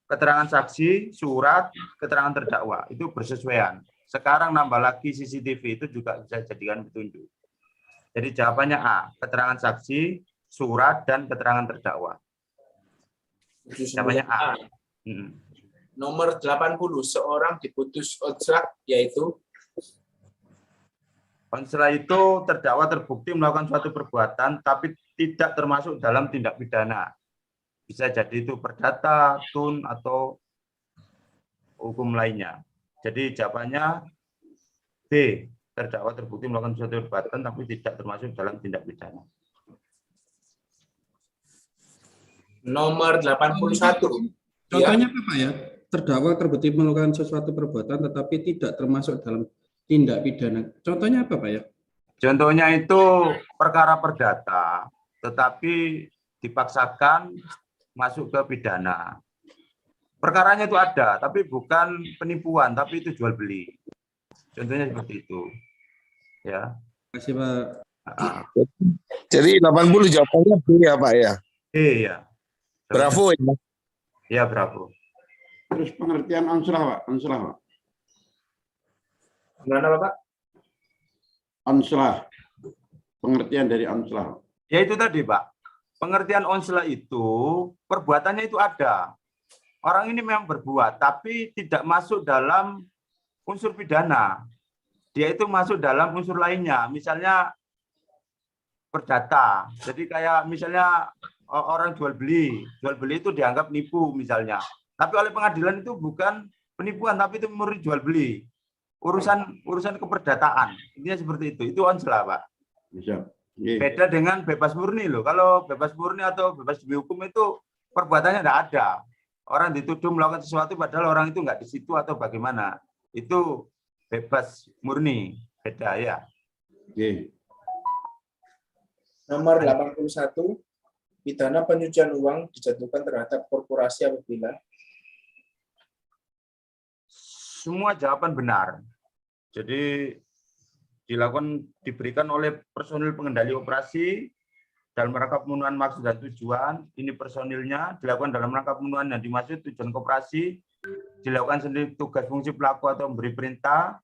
Speaker 2: keterangan saksi, surat keterangan terdakwa. Itu bersesuaian. Sekarang nambah lagi CCTV itu juga bisa dijadikan petunjuk. Jadi jawabannya A. Keterangan saksi, surat, dan keterangan terdakwa. Jawabannya A.
Speaker 1: Nomor 80. Seorang diputus onsrak, yaitu
Speaker 2: setelah itu terdakwa terbukti melakukan suatu perbuatan tapi tidak termasuk dalam tindak pidana. Bisa jadi itu perdata, tun, atau hukum lainnya. Jadi jawabannya B. Terdakwa terbukti melakukan suatu perbuatan tapi tidak termasuk dalam tindak pidana.
Speaker 1: nomor 81.
Speaker 4: Contohnya apa ya? Terdakwa terbukti melakukan sesuatu perbuatan tetapi tidak termasuk dalam tindak pidana. Contohnya apa, Pak ya?
Speaker 2: Contohnya itu perkara perdata, tetapi dipaksakan masuk ke pidana. Perkaranya itu ada, tapi bukan penipuan, tapi itu jual beli. Contohnya seperti itu. Ya.
Speaker 4: Terima kasih, Pak.
Speaker 8: Jadi 80 jawabannya B ya Pak ya.
Speaker 2: Iya.
Speaker 8: Bravo ya.
Speaker 2: Ya, bravo.
Speaker 11: Terus pengertian anslah, Pak. Anslah, Pak.
Speaker 1: Gimana Bapak?
Speaker 11: Anslah. Pengertian dari anslah.
Speaker 2: Ya itu tadi, Pak. Pengertian onslah itu, perbuatannya itu ada. Orang ini memang berbuat, tapi tidak masuk dalam unsur pidana. Dia itu masuk dalam unsur lainnya. Misalnya perdata. Jadi kayak misalnya orang jual beli itu dianggap nipu misalnya. Tapi oleh pengadilan itu bukan penipuan, tapi itu murni jual beli. Urusan keperdataan. Intinya seperti itu. Itu onslah, Pak.
Speaker 11: Bisa.
Speaker 2: Beda dengan bebas murni loh. Kalau bebas murni atau bebas demi hukum itu perbuatannya tidak ada. Orang dituduh melakukan sesuatu padahal orang itu nggak di situ atau bagaimana. Itu bebas murni. Beda ya.
Speaker 11: Oke.
Speaker 1: Nomor 81, pidana pencucian uang dijatuhkan terhadap korporasi apabila
Speaker 2: semua jawaban benar. Jadi diberikan oleh personil pengendali operasi dalam rangka pemenuhan maksud dan tujuan. Ini personilnya dilakukan dalam rangka pemenuhan yang dimaksud tujuan koperasi, dilakukan sendiri tugas fungsi pelaku atau memberi perintah,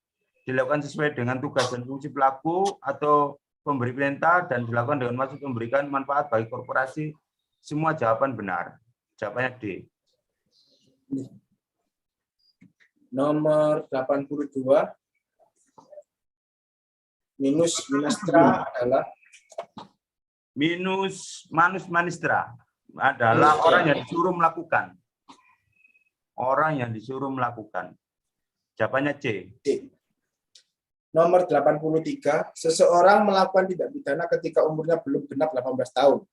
Speaker 2: dilakukan sesuai dengan tugas dan fungsi pelaku atau pemberi perintah, dan dilakukan dengan maksud memberikan manfaat bagi korporasi. Semua jawaban benar. Jawabannya D.
Speaker 1: nomor 82, minus minestra adalah
Speaker 2: Manus manistra adalah orang yang disuruh melakukan. Orang yang disuruh melakukan. Jawabannya C.
Speaker 1: Nomor 83, seseorang melakukan tindak pidana ketika umurnya belum genap 18 tahun.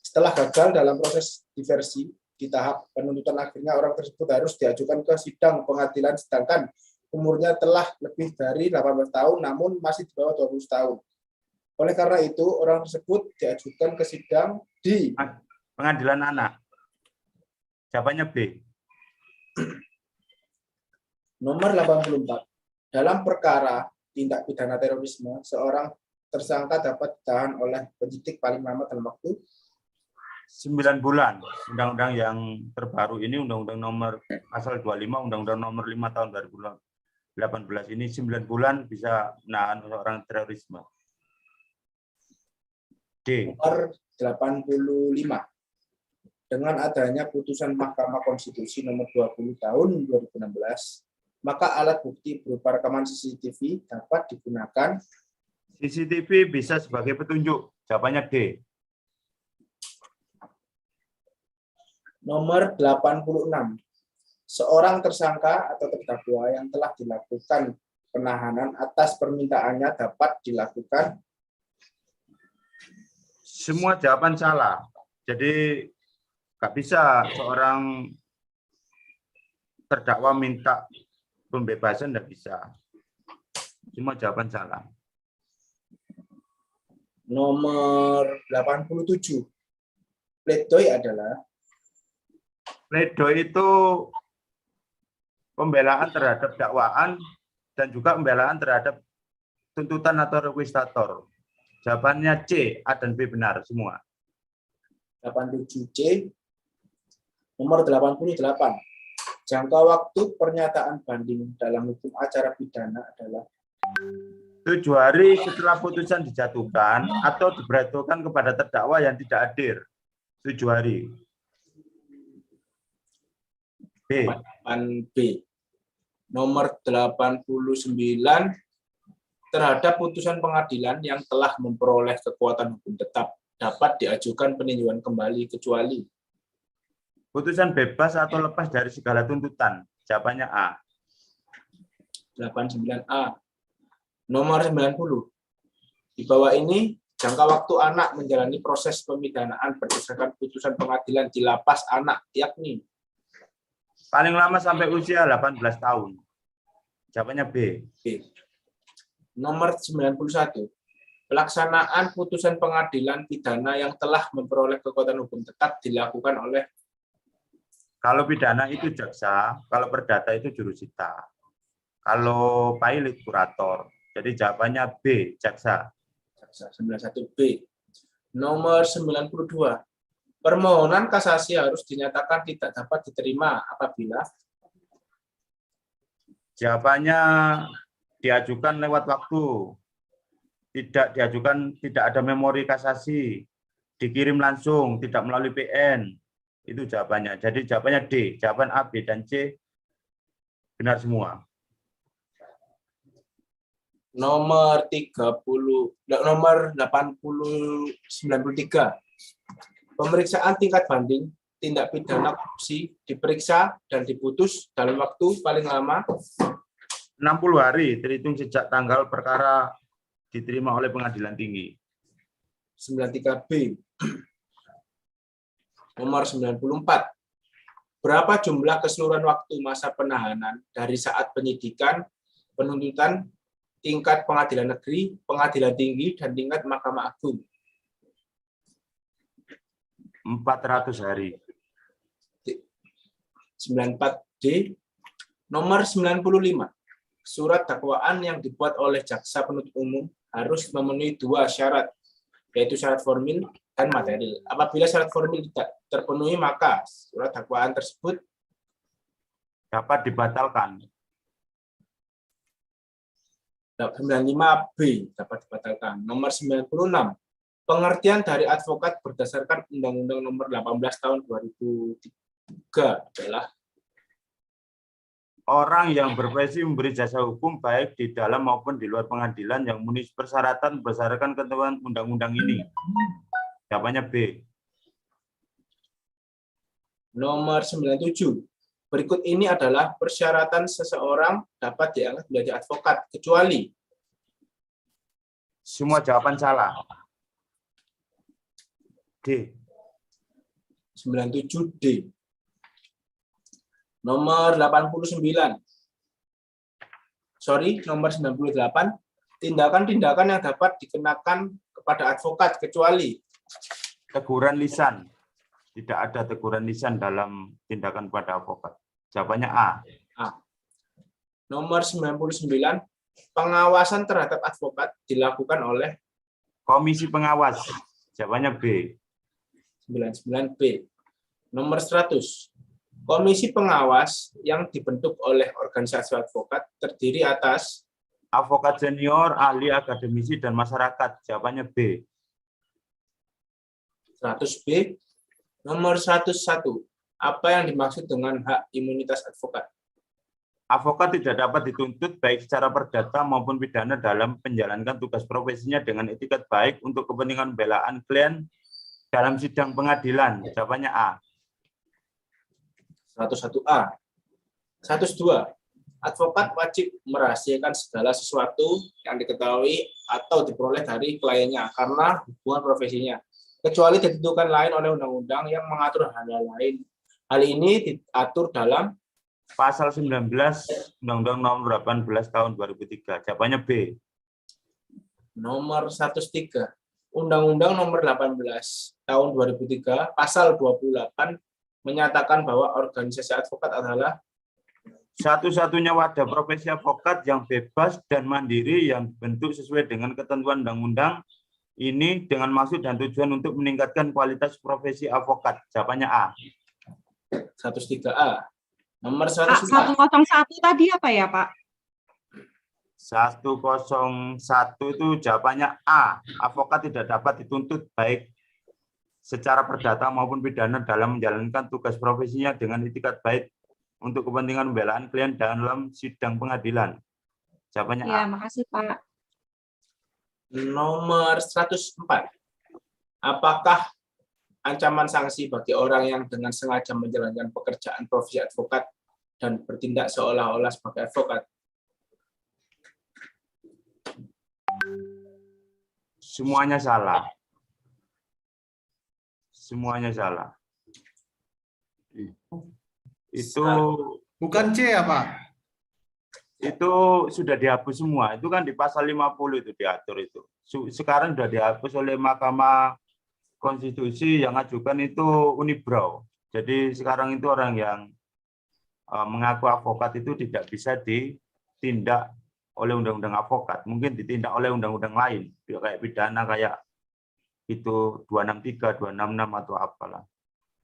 Speaker 1: Setelah gagal dalam proses diversi di tahap penuntutan, akhirnya orang tersebut harus diajukan ke sidang pengadilan sedangkan umurnya telah lebih dari 18 tahun namun masih di bawah 20 tahun. Oleh karena itu, orang tersebut diajukan ke sidang di
Speaker 2: pengadilan anak. Jawabannya B.
Speaker 1: Nomor 84. Dalam perkara tindak pidana terorisme, seorang tersangka dapat ditahan oleh penyidik paling lama dalam waktu
Speaker 2: 9 bulan. Undang-undang yang terbaru ini, Undang-Undang nomor pasal 25, Undang-Undang nomor 5 tahun 2018 ini 9 bulan bisa menahan seorang terorisme. D.
Speaker 1: Nomor 85. Dengan adanya putusan Mahkamah Konstitusi nomor 20 tahun 2016, maka alat bukti berupa rekaman CCTV dapat digunakan.
Speaker 2: CCTV bisa sebagai petunjuk. Jawabannya D.
Speaker 1: Nomor 86. Seorang tersangka atau terdakwa yang telah dilakukan penahanan atas permintaannya dapat dilakukan.
Speaker 2: Semua jawaban salah. Jadi nggak bisa seorang terdakwa minta pembebasan, nggak bisa. Semua jawaban salah.
Speaker 1: Nomor 87. Pledoi adalah
Speaker 2: Pledoi itu pembelaan terhadap dakwaan dan juga pembelaan terhadap tuntutan atau rekuistator. Jawabannya C, A dan B benar semua.
Speaker 1: 87C. Nomor 88. Jangka waktu pernyataan banding dalam hukum acara pidana adalah
Speaker 2: 7 hari setelah putusan dijatuhkan atau diberatukan kepada terdakwa yang tidak hadir. 7 hari. B.
Speaker 1: 8B. Nomor 89. Terhadap putusan pengadilan yang telah memperoleh kekuatan hukum tetap dapat diajukan peninjauan kembali kecuali
Speaker 2: Putusan bebas atau lepas dari segala tuntutan. Jawabannya A.
Speaker 1: 89A. Nomor 90. Di bawah ini, jangka waktu anak menjalani proses pemidanaan berdasarkan putusan pengadilan di lapas anak, yakni
Speaker 2: Paling lama sampai usia 18 tahun. Jawabannya B.
Speaker 1: B. Nomor 91. Pelaksanaan putusan pengadilan pidana yang telah memperoleh kekuatan hukum tetap dilakukan oleh.
Speaker 2: Kalau pidana itu jaksa, kalau perdata itu jurusita. Kalau pilot kurator. Jadi jawabannya B, jaksa.
Speaker 1: Jaksa 91B. Nomor 92. Permohonan kasasi harus dinyatakan tidak dapat diterima apabila.
Speaker 2: Jawabannya diajukan lewat waktu. Tidak diajukan, tidak ada memori kasasi. Dikirim langsung, tidak melalui PN. Itu jawabannya. Jadi jawabannya D. Jawaban A, B, dan C benar semua.
Speaker 1: Nomor 93. Pemeriksaan tingkat banding tindak pidana korupsi diperiksa dan diputus dalam waktu paling lama
Speaker 2: 60 hari terhitung sejak tanggal perkara diterima oleh pengadilan tinggi.
Speaker 1: 93B. Nomor 94. Berapa jumlah keseluruhan waktu masa penahanan dari saat penyidikan, penuntutan, tingkat pengadilan negeri, pengadilan tinggi, dan tingkat Mahkamah Agung?
Speaker 2: 400 hari.
Speaker 1: 94D. Nomor 95. Surat dakwaan yang dibuat oleh jaksa penuntut umum harus memenuhi 2 syarat, yaitu syarat formil dan material. Apabila syarat formil tidak terpenuhi, maka surat dakwaan tersebut
Speaker 2: Dapat dibatalkan.
Speaker 1: 95B dapat dibatalkan. Nomor 96. Pengertian dari advokat berdasarkan Undang-Undang Nomor 18 Tahun 2003 adalah
Speaker 2: Orang yang berprofesi memberi jasa hukum baik di dalam maupun di luar pengadilan yang memenuhi persyaratan berdasarkan ketentuan undang-undang ini. Jawabannya B.
Speaker 1: nomor 97. Berikut ini adalah persyaratan seseorang dapat diangkat menjadi advokat, kecuali
Speaker 2: Semua jawaban salah. D.
Speaker 1: 97D. Nomor 89. Nomor 98. Tindakan-tindakan yang dapat dikenakan kepada advokat, kecuali
Speaker 2: Teguran lisan. Tidak ada teguran lisan dalam tindakan pada advokat. Jawabannya A.
Speaker 1: Nomor 99. Pengawasan terhadap advokat dilakukan oleh
Speaker 2: Komisi pengawas. Jawabannya B.
Speaker 1: 99B. Nomor 100. Komisi pengawas yang dibentuk oleh organisasi advokat terdiri atas
Speaker 2: Advokat senior, ahli akademisi, dan masyarakat. Jawabannya B.
Speaker 1: 100B. Nomor 101. Apa yang dimaksud dengan hak imunitas advokat?
Speaker 2: Advokat tidak dapat dituntut baik secara perdata maupun pidana dalam menjalankan tugas profesinya dengan etikat baik untuk kepentingan pembelaan klien dalam sidang pengadilan. Jawabannya A.
Speaker 1: 101A. 102. Advokat wajib merahasiakan segala sesuatu yang diketahui atau diperoleh dari kliennya karena hubungan profesinya, kecuali ditentukan lain oleh undang-undang yang mengatur hal lain. Hal ini diatur dalam
Speaker 2: Pasal 19 Undang-Undang Nomor 18 Tahun 2003. Jawabannya B.
Speaker 1: nomor 103. Undang-Undang Nomor 18 Tahun 2003 Pasal 28 menyatakan bahwa organisasi advokat adalah
Speaker 2: Satu-satunya wadah profesi advokat yang bebas dan mandiri yang dibentuk sesuai dengan ketentuan undang-undang ini dengan maksud dan tujuan untuk meningkatkan kualitas profesi advokat. Jawabannya A.
Speaker 1: 103A. Nomor
Speaker 7: 101 tadi apa ya, Pak?
Speaker 2: 101 itu jawabannya A. Advokat tidak dapat dituntut baik secara perdata maupun pidana dalam menjalankan tugas profesinya dengan itikat baik untuk kepentingan pembelaan klien dalam sidang pengadilan. Jawabannya A.
Speaker 7: Ya, makasih, Pak.
Speaker 1: Nomor 104. Apakah ancaman sanksi bagi orang yang dengan sengaja menjalankan pekerjaan profesi advokat dan bertindak seolah-olah sebagai advokat?
Speaker 2: Semuanya salah. Semuanya salah. Itu
Speaker 5: Bukan C ya, Pak?
Speaker 2: itu sudah dihapus semua. Itu kan di pasal 50 itu diatur itu. Sekarang sudah dihapus oleh Mahkamah Konstitusi, yang ajukan itu Unibrau. Jadi sekarang itu orang yang mengaku advokat itu tidak bisa ditindak oleh undang-undang advokat. Mungkin ditindak oleh undang-undang lain, kayak pidana, kayak itu 263, 266 atau apalah.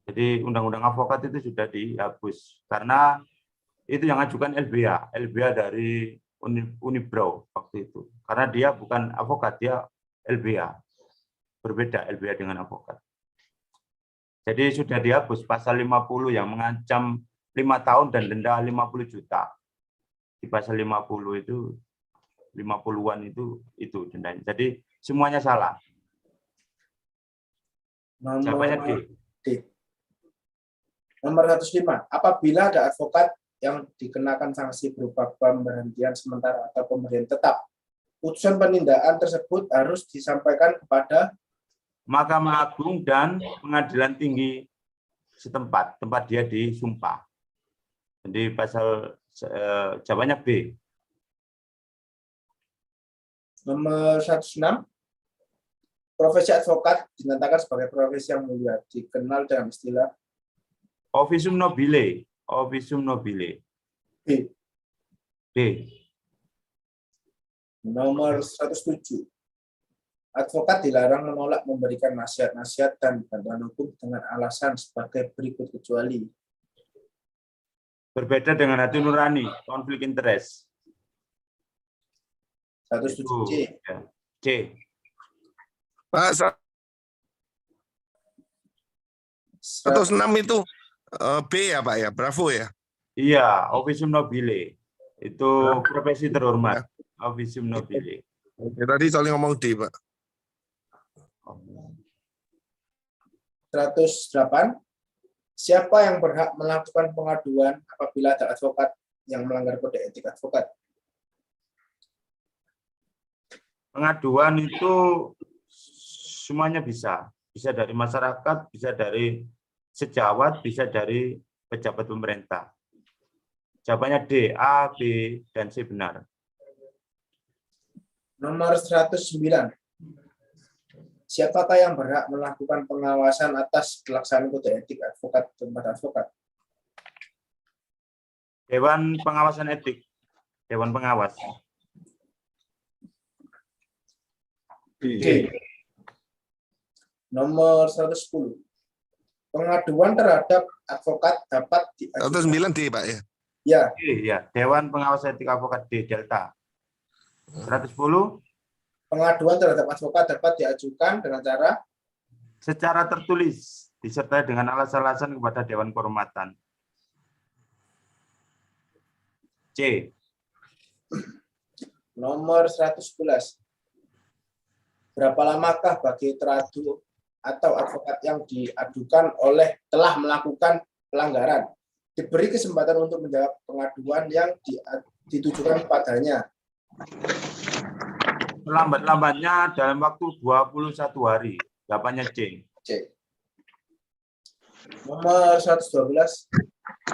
Speaker 2: Jadi undang-undang advokat itu sudah dihapus karena itu yang ajukan LBH dari Unibrau waktu itu. Karena dia bukan advokat, dia LBH. Berbeda LBH dengan advokat. Jadi sudah dihapus pasal 50 yang mengancam 5 tahun dan denda 50 juta. Di pasal 50 itu 50-an itu dendanya. Jadi semuanya salah. Jawabannya D.
Speaker 1: Nomor 105. Apabila ada advokat yang dikenakan sanksi berupa pemberhentian sementara atau pemberhentian tetap, putusan penindakan tersebut harus disampaikan kepada
Speaker 2: Mahkamah Agung dan Pengadilan Tinggi setempat, tempat dia disumpah. Jadi pasal jawabannya B.
Speaker 1: Nomor 106. Profesi advokat dinyatakan sebagai profesi yang mulia, dikenal dengan istilah
Speaker 2: Officium nobile. Officium nobile.
Speaker 1: B.
Speaker 2: B.
Speaker 1: Nomor 107. Advokat dilarang menolak memberikan nasihat-nasihat dan bantuan hukum dengan alasan sebagai berikut kecuali.
Speaker 2: Berbeda dengan hati nurani, konflik interest.
Speaker 1: 107C.
Speaker 2: C.
Speaker 8: Pak, 106 itu B ya Pak ya, Bravo ya.
Speaker 2: Iya, officium nobile. Itu profesi terhormat. Officium nobile.
Speaker 8: Ya, tadi soalnya ngomong D Pak.
Speaker 1: 108. Siapa yang berhak melakukan pengaduan apabila ada advokat yang melanggar kode etik advokat?
Speaker 2: Pengaduan itu semuanya bisa. Bisa dari masyarakat, bisa dari sejawat, bisa dari pejabat pemerintah. Jawabannya D, A, B, dan C benar.
Speaker 1: Nomor 109. Siapakah yang berhak melakukan pengawasan atas pelaksanaan kode etik advokat tempat advokat?
Speaker 2: Dewan Pengawasan Etik. Dewan Pengawas.
Speaker 1: D. Nomor 110. Pengaduan terhadap advokat dapat diajukan.
Speaker 8: 109 D Pak ya.
Speaker 1: Ya.
Speaker 2: Iya, Dewan Pengawas Etik Advokat D Delta. 110.
Speaker 1: Pengaduan terhadap advokat dapat diajukan dengan cara
Speaker 2: Secara tertulis disertai dengan alasan-alasan kepada Dewan Kehormatan. C.
Speaker 1: Nomor 111. Berapa lamakah bagi teradu atau advokat yang diadukan telah melakukan pelanggaran diberi kesempatan untuk menjawab pengaduan yang ditujukan padanya?
Speaker 2: Lambat-lambatnya dalam waktu 21 hari. Jawabannya C.
Speaker 1: C. Nomor 112.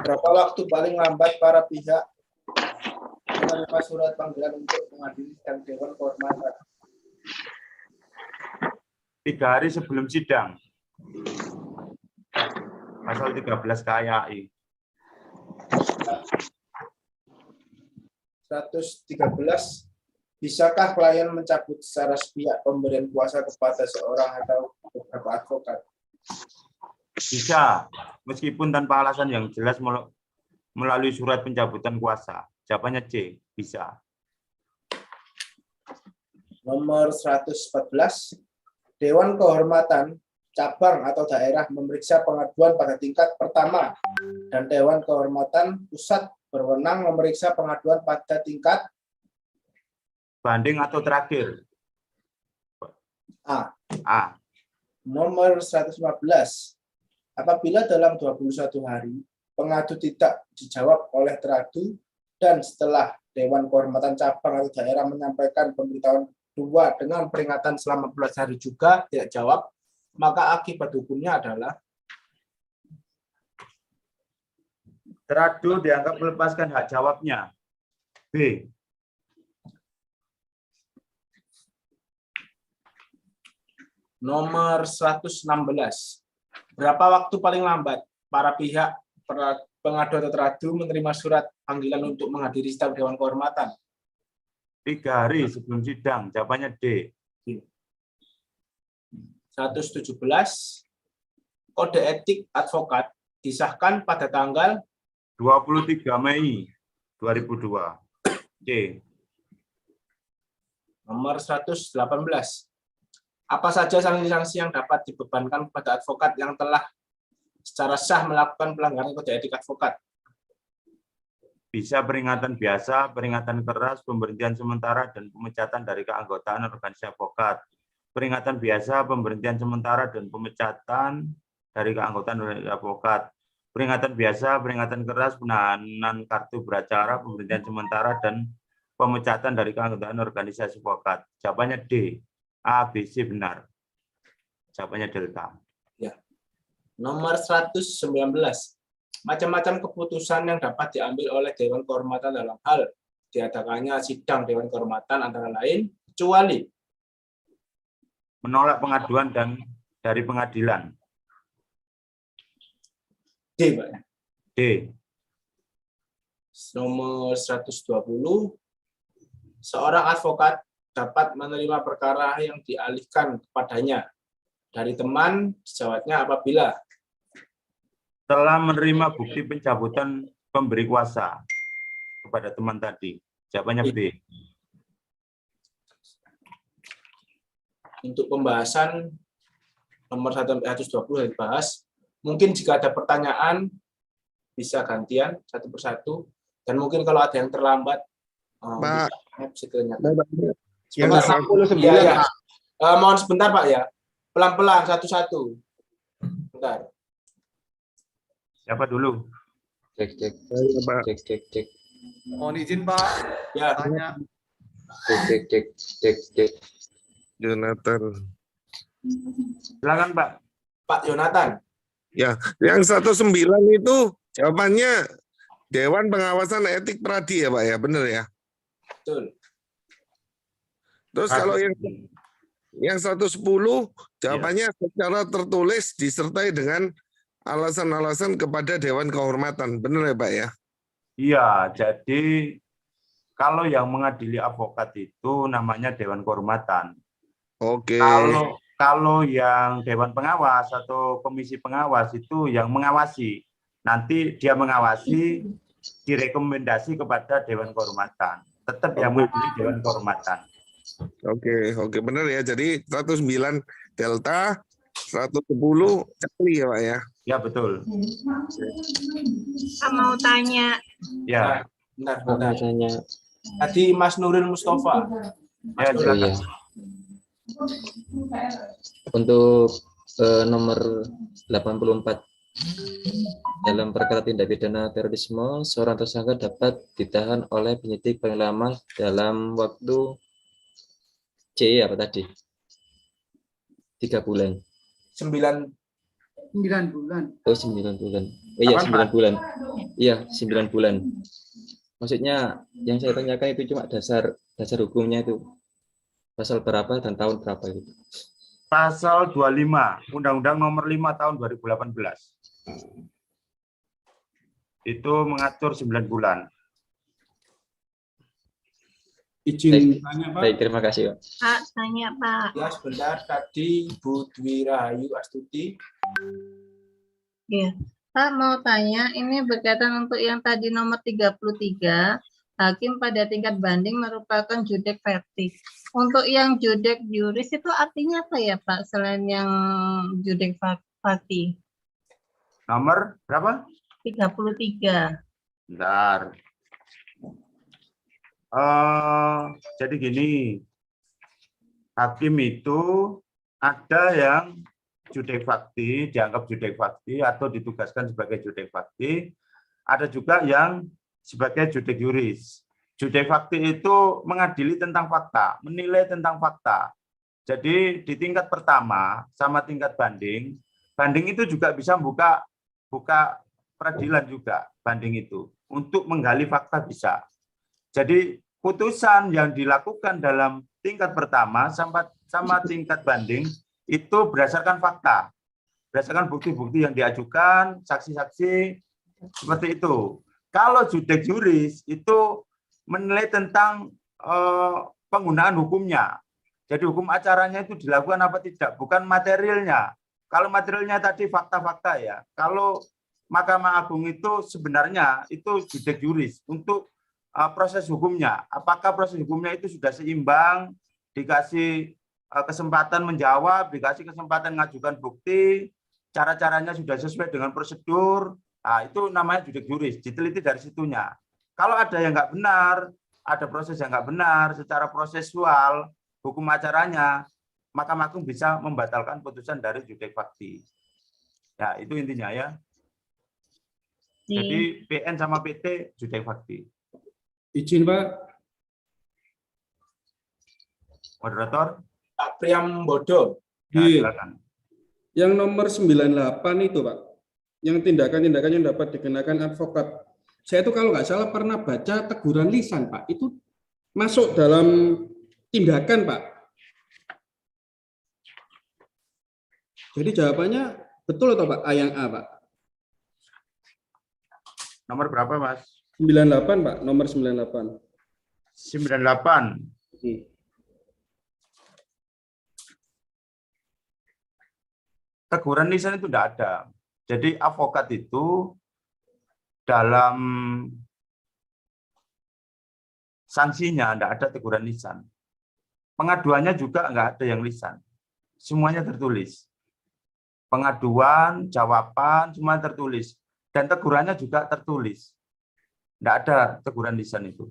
Speaker 1: Berapa waktu paling lambat para pihak menerima surat panggilan untuk menghadiri sidang Dewan Kehormatan?
Speaker 2: 3 hari sebelum sidang. Pasal 13 KAI.
Speaker 1: 113. Bisakah klien mencabut secara sepihak pemberian kuasa kepada seorang atau beberapa advokat?
Speaker 2: Bisa, meskipun tanpa alasan yang jelas melalui surat pencabutan kuasa. Jawabannya C, bisa.
Speaker 1: Nomor 114. Dewan Kehormatan cabang atau daerah memeriksa pengaduan pada tingkat pertama dan Dewan Kehormatan pusat berwenang memeriksa pengaduan pada tingkat
Speaker 2: banding atau terakhir.
Speaker 1: A.
Speaker 2: A.
Speaker 1: Nomor 115. Apabila dalam 21 hari pengadu tidak dijawab oleh teradu dan setelah Dewan Kehormatan cabang atau daerah menyampaikan pemberitahuan kedua dengan peringatan selama 14 hari juga tidak jawab, maka akibat hukumnya adalah
Speaker 2: teradu dianggap melepaskan hak jawabnya. B.
Speaker 1: Nomor 116. Berapa waktu paling lambat para pihak pengadu atau teradu menerima surat panggilan untuk menghadiri sidang Dewan Kehormatan?
Speaker 2: 3 hari sebelum sidang. Jawabannya D.
Speaker 1: 117. Kode etik advokat disahkan pada tanggal
Speaker 2: 23 Mei 2002. C.
Speaker 1: Nomor 118. Apa saja sanksi-sanksi yang dapat dibebankan kepada advokat yang telah secara sah melakukan pelanggaran kode etik advokat?
Speaker 2: Bisa peringatan biasa, peringatan keras, pemberhentian sementara, dan pemecatan dari keanggotaan organisasi advokat. Peringatan biasa, pemberhentian sementara, dan pemecatan dari keanggotaan organisasi advokat. Peringatan biasa, peringatan keras, penahanan kartu beracara, pemberhentian sementara, dan pemecatan dari keanggotaan organisasi advokat. Jawabannya D. A, B, C benar. Jawabannya delta.
Speaker 1: Ya. Nomor 119. Macam-macam keputusan yang dapat diambil oleh Dewan Kehormatan dalam hal diadakannya sidang Dewan Kehormatan antara lain kecuali
Speaker 2: menolak pengaduan dan dari pengadilan.
Speaker 1: D, Pak.
Speaker 2: D.
Speaker 1: Nomor 120. Seorang advokat dapat menerima perkara yang dialihkan kepadanya dari teman, sejawatnya apabila
Speaker 2: telah menerima bukti pencabutan pemberi kuasa kepada teman tadi. Jawabannya B.
Speaker 1: Untuk pembahasan nomor 120 dibahas. Mungkin jika ada pertanyaan bisa gantian satu persatu, dan mungkin kalau ada yang terlambat bisa ditanyakan. Sebentar, 69, ya. Mohon sebentar Pak ya, pelan-pelan satu-satu. Bentar.
Speaker 2: Siapa dulu?
Speaker 3: Cek.
Speaker 5: Mohon izin Pak.
Speaker 1: Ya.
Speaker 5: Tanya.
Speaker 3: Cek.
Speaker 8: Jonathan.
Speaker 2: Silakan Pak.
Speaker 1: Pak Jonathan.
Speaker 8: Ya, yang 19 itu jawabannya Dewan Pengawasan Etik Pradi ya Pak ya, benar ya?
Speaker 1: Betul.
Speaker 8: Terus kalau yang 110 jawabannya secara tertulis disertai dengan alasan-alasan kepada Dewan Kehormatan, benar ya Pak ya?
Speaker 2: Iya, jadi kalau yang mengadili advokat itu namanya Dewan Kehormatan.
Speaker 8: Oke.
Speaker 2: Kalau yang Dewan Pengawas atau Komisi Pengawas itu yang mengawasi. Nanti dia mengawasi, direkomendasi kepada Dewan Kehormatan. Tetap yang mengadili Dewan Kehormatan.
Speaker 8: Oke, benar ya. Jadi 109 delta, 110 Charlie ya Pak ya?
Speaker 2: Ya, betul.
Speaker 9: Mau tanya.
Speaker 2: Ya.
Speaker 1: Bentar. Tadi Mas Nuril Mustafa.
Speaker 2: Ya, silakan.
Speaker 3: Untuk nomor 84 dalam perkara tindak pidana terorisme, seorang tersangka dapat ditahan oleh penyidik paling lama dalam waktu C apa tadi? 3 bulan.
Speaker 5: 9 bulan.
Speaker 3: Oh, 9 bulan. Oh iya, 9 bulan. Iya, 9 bulan. Maksudnya yang saya tanyakan itu cuma dasar hukumnya itu. Pasal berapa dan tahun berapa itu?
Speaker 2: Pasal 25, Undang-Undang Nomor 5 Tahun 2018. Itu mengatur 9 bulan.
Speaker 4: Izin tanya Pak.
Speaker 3: Baik, terima kasih Pak.
Speaker 9: Pak, tanya Pak.
Speaker 1: Ya, sebentar. Tadi Bu Dwi Rahayu Astuti.
Speaker 9: Iya. Pak mau tanya, ini berkaitan untuk yang tadi nomor 33, hakim pada tingkat banding merupakan judek fakti. Untuk yang judek juris itu artinya apa ya Pak, selain yang judek fakti?
Speaker 2: Nomor berapa?
Speaker 9: 33.
Speaker 2: Bentar. Jadi gini, hakim itu ada yang judek fakti, dianggap judek fakti atau ditugaskan sebagai judek fakti. Ada juga yang sebagai judek juris. Judek fakti itu mengadili tentang fakta, menilai tentang fakta. Jadi di tingkat pertama sama tingkat banding itu juga bisa buka peradilan juga, banding itu. Untuk menggali fakta bisa. Jadi putusan yang dilakukan dalam tingkat pertama sama tingkat banding itu berdasarkan fakta, berdasarkan bukti-bukti yang diajukan, saksi-saksi, seperti itu. Kalau judek juris itu menilai tentang penggunaan hukumnya. Jadi hukum acaranya itu dilakukan apa tidak, bukan materialnya. Kalau materialnya tadi fakta-fakta ya. Kalau Mahkamah Agung itu sebenarnya itu judek juris untuk proses hukumnya. Apakah proses hukumnya itu sudah seimbang, dikasih kesempatan menjawab, dikasih kesempatan mengajukan bukti, cara-caranya sudah sesuai dengan prosedur. Nah, itu namanya judek juris, diteliti dari situnya. Kalau ada yang nggak benar, ada proses yang nggak benar secara prosesual, hukum acaranya, Mahkamah Agung bisa membatalkan putusan dari judek fakti. Ya, itu intinya ya. Jadi PN sama PT judek fakti.
Speaker 4: Izin, Pak.
Speaker 2: Moderator.
Speaker 1: Pak Priambodo.
Speaker 2: Ya, silakan.
Speaker 4: Yang nomor 98 itu, Pak. Yang tindakan-tindakan yang dapat dikenakan advokat. Saya itu kalau nggak salah pernah baca teguran lisan, Pak. Itu masuk dalam tindakan, Pak. Jadi jawabannya betul atau Pak? A yang A, Pak.
Speaker 2: Nomor berapa, Mas?
Speaker 4: 98, Pak. Nomor 98.
Speaker 2: 98. Teguran lisan itu tidak ada. Jadi advokat itu dalam sanksinya tidak ada teguran lisan. Pengaduannya juga nggak ada yang lisan. Semuanya tertulis. Pengaduan, jawaban, semua tertulis. Dan tegurannya juga tertulis. Tidak ada teguran lisan itu.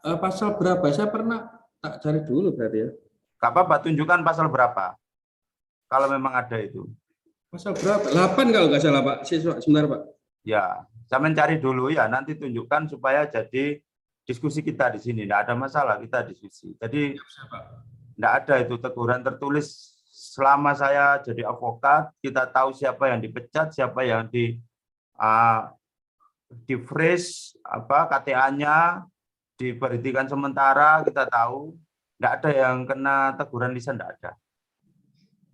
Speaker 4: Pasal berapa? Saya pernah tak cari dulu berarti ya.
Speaker 2: Gak apa-apa, tunjukkan pasal berapa. Kalau memang ada itu.
Speaker 4: Pasal berapa? 8 kalau nggak salah, Pak. Siswa, sebentar, Pak.
Speaker 2: Ya, saya mencari dulu ya, nanti tunjukkan supaya jadi diskusi kita di sini. Tidak ada masalah, kita diskusi. Jadi, tidak ada itu teguran tertulis. Selama saya jadi advokat, kita tahu siapa yang dipecat, siapa yang di-freeze, KTA-nya, diberhentikan sementara, kita tahu. Tidak ada yang kena teguran lisan, tidak ada.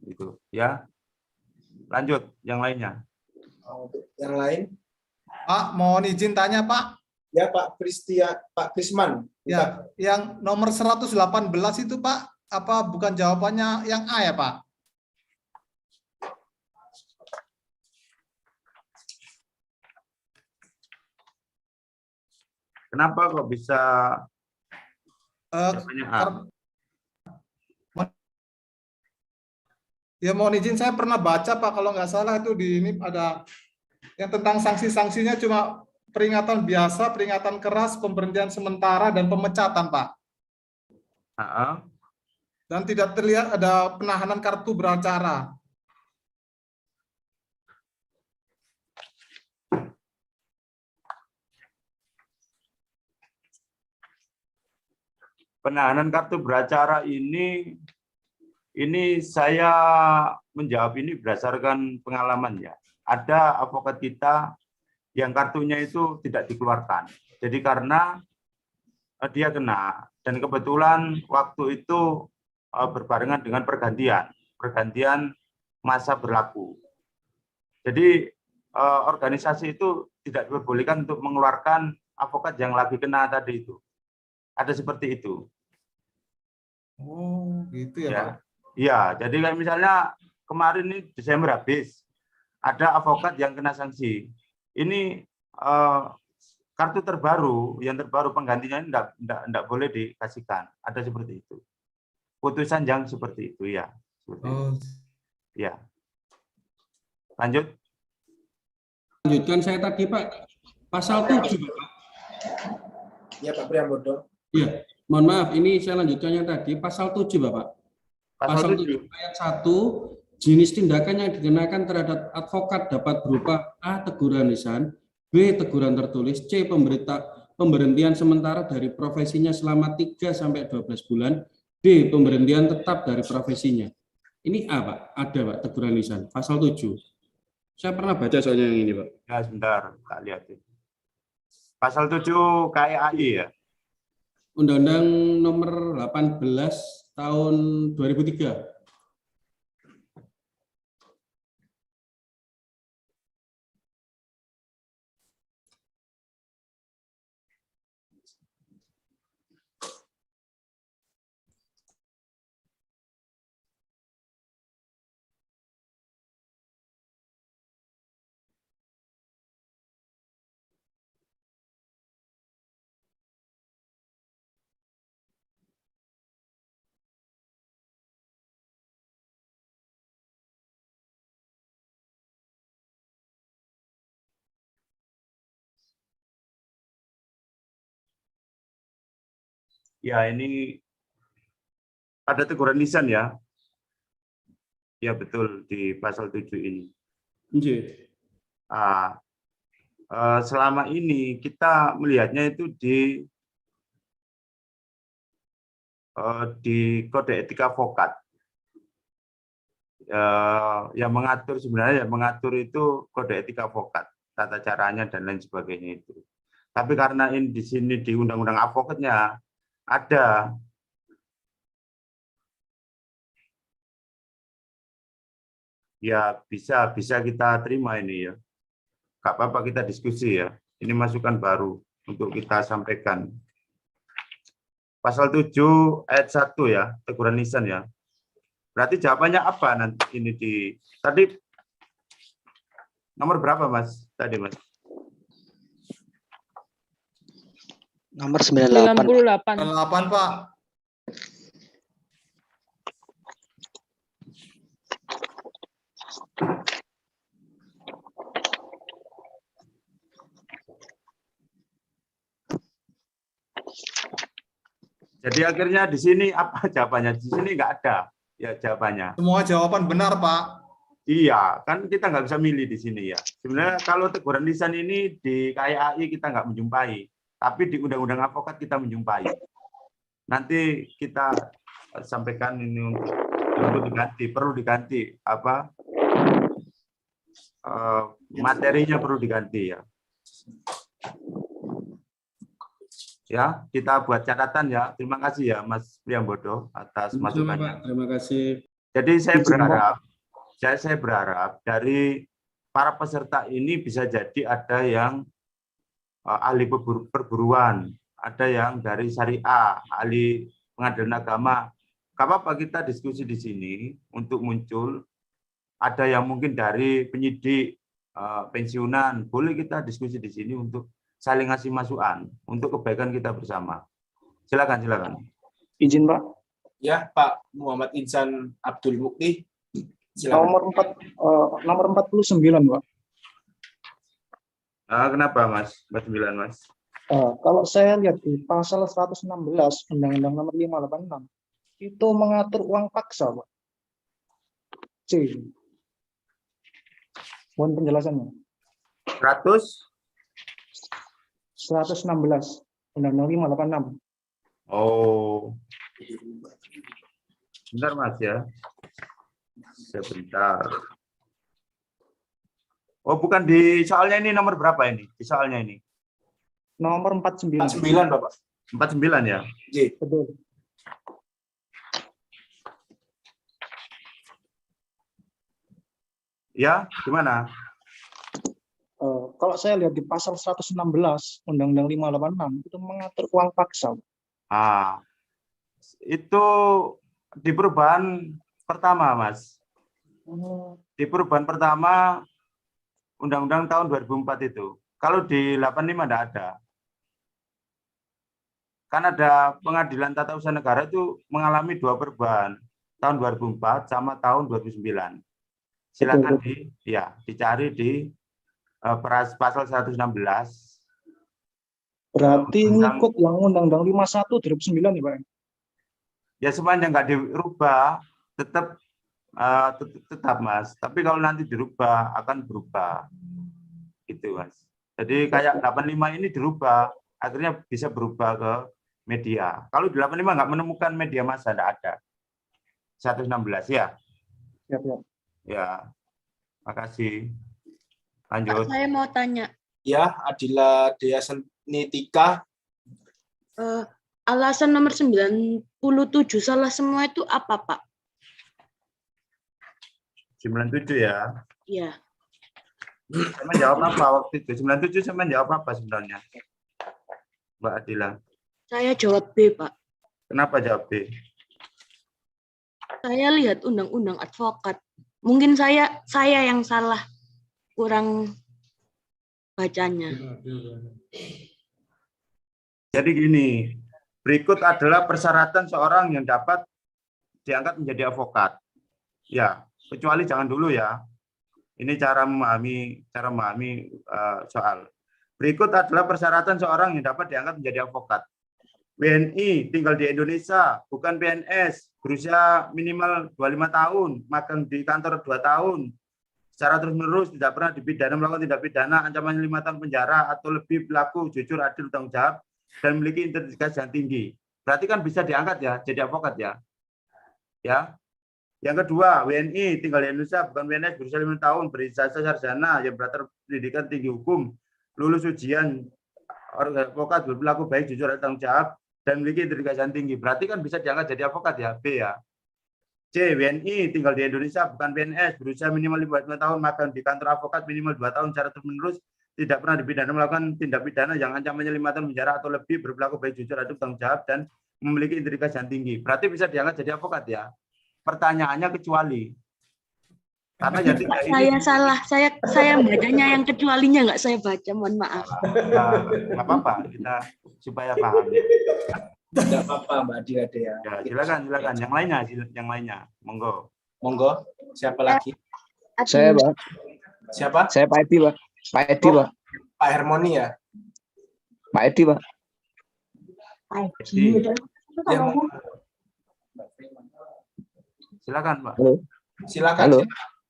Speaker 2: Itu ya. Lanjut yang lainnya.
Speaker 1: Yang lain?
Speaker 5: Pak, mohon izin tanya, Pak.
Speaker 1: Ya, Pak Krisman.
Speaker 5: Ya, yang nomor 118 itu, Pak, apa bukan jawabannya yang A ya, Pak?
Speaker 2: Kenapa kok bisa jawabannya A?
Speaker 5: Ya mohon izin, saya pernah baca Pak, kalau nggak salah itu di ini ada yang tentang sanksi-sanksinya cuma peringatan biasa, peringatan keras, pemberhentian sementara, dan pemecatan Pak. Dan tidak terlihat ada penahanan kartu beracara.
Speaker 2: Penahanan kartu beracara ini saya menjawab ini berdasarkan pengalaman ya. Ada advokat kita yang kartunya itu tidak dikeluarkan. Jadi karena dia kena, dan kebetulan waktu itu berbarengan dengan pergantian masa berlaku. Jadi organisasi itu tidak diperbolehkan untuk mengeluarkan advokat yang lagi kena tadi itu. Ada seperti itu.
Speaker 5: Oh, gitu ya, Pak.
Speaker 2: Iya, jadi kayak misalnya kemarin ini Desember habis, ada advokat yang kena sanksi. Ini kartu terbaru, yang terbaru penggantinya ini enggak boleh dikasihkan. Ada seperti itu. Putusan yang seperti itu ya. Seperti itu. Ya. Lanjut.
Speaker 4: Lanjutkan saya tadi Pak, pasal 7 Pak.
Speaker 1: Ya Pak Priambodo.
Speaker 4: Iya, mohon maaf, ini saya lanjutkannya tadi, pasal 7 Bapak. Pasal 7 ayat 1, jenis tindakan yang dikenakan terhadap advokat dapat berupa A. Teguran lisan, B. Teguran tertulis, C. Pemberhentian sementara dari profesinya selama 3-12 bulan, D. Pemberhentian tetap dari profesinya. Ini A, Pak. Ada, Pak, teguran lisan. Pasal 7. Saya pernah baca soalnya yang ini, Pak.
Speaker 2: Ya, sebentar. Tak lihat. Pasal 7 KAI ya.
Speaker 4: Undang-Undang Nomor 18 Tahun 2003.
Speaker 2: Ya, ini ada teguran lisan ya. Ya, betul di pasal 7 ini. Selama ini kita melihatnya itu di kode etika advokat. Yang mengatur sebenarnya yang mengatur itu kode etika advokat, tata caranya dan lain sebagainya itu. Tapi karena ini di sini di undang-undang advokatnya ada ya bisa kita terima ini ya. Gak apa-apa kita diskusi ya. Ini masukan baru untuk kita sampaikan. Pasal 7 ayat 1 ya, teguran lisan ya. Berarti jawabannya apa nanti ini tadi nomor berapa Mas? Tadi Mas.
Speaker 6: Nomor 98.
Speaker 5: 98, Pak.
Speaker 2: Jadi akhirnya di sini apa jawabannya? Di sini nggak ada ya jawabannya.
Speaker 5: Semua jawaban benar, Pak.
Speaker 2: Iya, kan kita nggak bisa milih di sini ya. Sebenarnya kalau teguran lisan ini di KAI kita nggak menjumpai, tapi di undang-undang advokat kita menjumpai. Nanti kita sampaikan ini untuk diganti, perlu diganti apa materinya perlu diganti ya. Ya, kita buat catatan ya. Terima kasih ya Mas Priambodo atas masukannya.
Speaker 4: Terima kasih.
Speaker 2: Jadi saya berharap dari para peserta ini bisa jadi ada yang ahli perburuan, ada yang dari syariah, ahli pengadilan agama. Gak apa-apa kita diskusi di sini untuk muncul. Ada yang mungkin dari penyidik, pensiunan, boleh kita diskusi di sini untuk saling ngasih masukan untuk kebaikan kita bersama. Silakan.
Speaker 6: Izin Pak.
Speaker 1: Ya, Pak Muhammad Insan Abdul Mukti. Silakan.
Speaker 6: Nomor 49 Pak.
Speaker 2: Kenapa Mas? 49 Mas?
Speaker 6: Kalau saya lihat di pasal 116 Undang-Undang Nomor 586 itu mengatur uang paksa Pak. C. Mohon penjelasannya. 116 Undang-Undang 586.
Speaker 2: Oh. Bentar Mas ya. Sebentar. Oh, bukan di soalnya ini nomor berapa ini? Di soalnya ini.
Speaker 6: Nomor 49.
Speaker 1: 49, Bapak.
Speaker 2: 49 ya?
Speaker 1: Iya.
Speaker 6: Betul.
Speaker 2: Ya, gimana?
Speaker 6: Kalau saya lihat di pasal 116 Undang-Undang 586 itu mengatur uang paksa.
Speaker 2: Itu di perubahan pertama, Mas. Di perubahan pertama Undang-Undang tahun 2004 itu. Kalau di 85 tidak ada. Kan ada Pengadilan Tata Usaha Negara itu mengalami 2 perubahan, tahun 2004 sama tahun 2009. Silakan dicari di pasal 116.
Speaker 6: Berarti ngikut yang Undang-Undang 51 2009 ya Pak?
Speaker 2: Ya sepanjang nggak dirubah, tetap Mas. Tapi kalau nanti dirubah akan berubah, gitu Mas. Jadi kayak 85 ini dirubah, akhirnya bisa berubah ke media. Kalau di 85 nggak menemukan media massa, tidak ada. 116 ya. Ya, makasih. Lanjut.
Speaker 7: Pak, saya mau tanya.
Speaker 1: Ya, Adila Dea Nitika.
Speaker 12: Alasan nomor 97 salah semua itu apa, Pak?
Speaker 2: 97 ya.
Speaker 12: Iya.
Speaker 2: Saya menjawab apa waktu itu? 97 saya menjawab apa sebenarnya? Mbak Adila.
Speaker 12: Saya jawab B, Pak.
Speaker 2: Kenapa jawab B?
Speaker 12: Saya lihat undang-undang advokat. Mungkin saya yang salah, kurang bacanya.
Speaker 2: Jadi gini, berikut adalah persyaratan seorang yang dapat diangkat menjadi advokat. Ya, kecuali jangan dulu ya. Ini cara memahami soal. Berikut adalah persyaratan seorang yang dapat diangkat menjadi advokat. WNI, tinggal di Indonesia, bukan PNS, berusia minimal 25 tahun, magang di kantor 2 tahun, secara terus-menerus, tidak pernah dipidana, melakukan tindak pidana, ancaman 5 tahun penjara atau lebih, berlaku jujur, adil, tanggung jawab, dan memiliki integritas yang tinggi. Berarti kan bisa diangkat ya, jadi advokat ya. Ya. Yang kedua, WNI, tinggal di Indonesia, bukan PNS, berusia 5 tahun, berijazah sarjana, yang berlatar pendidikan tinggi hukum, lulus ujian, advokat, berlaku baik, jujur, adil, tanggung jawab, dan memiliki integritas yang tinggi. Berarti kan bisa diangkat jadi advokat ya, B ya. C, WNI, tinggal di Indonesia, bukan PNS, berusia minimal 5 tahun, magang di kantor advokat minimal 2 tahun secara terus-menerus, tidak pernah dipidana, melakukan tindak pidana yang ancamannya 5 tahun penjara atau lebih, berperilaku baik, jujur, adil, tanggung jawab, dan memiliki integritas yang tinggi. Berarti bisa diangkat jadi advokat ya. Pertanyaannya kecuali. Karena jadi
Speaker 12: Saya salah, saya bacanya yang kecualinya nggak saya baca, mohon maaf.
Speaker 2: Nggak apa-apa, kita supaya paham.
Speaker 1: Tidak apa-apa, Mbak Adila ya.
Speaker 2: Ya, silakan. Yang lainnya, monggo.
Speaker 1: Monggo. Siapa lagi?
Speaker 6: Saya, Pak.
Speaker 1: Siapa?
Speaker 6: Saya Pak Edi, Pak. Pak Edi, Pak.
Speaker 1: Pak Hermoni ya?
Speaker 6: Pak Edi, Pak.
Speaker 2: Silakan, Pak.
Speaker 6: Halo.
Speaker 1: Silakan.
Speaker 6: Halo.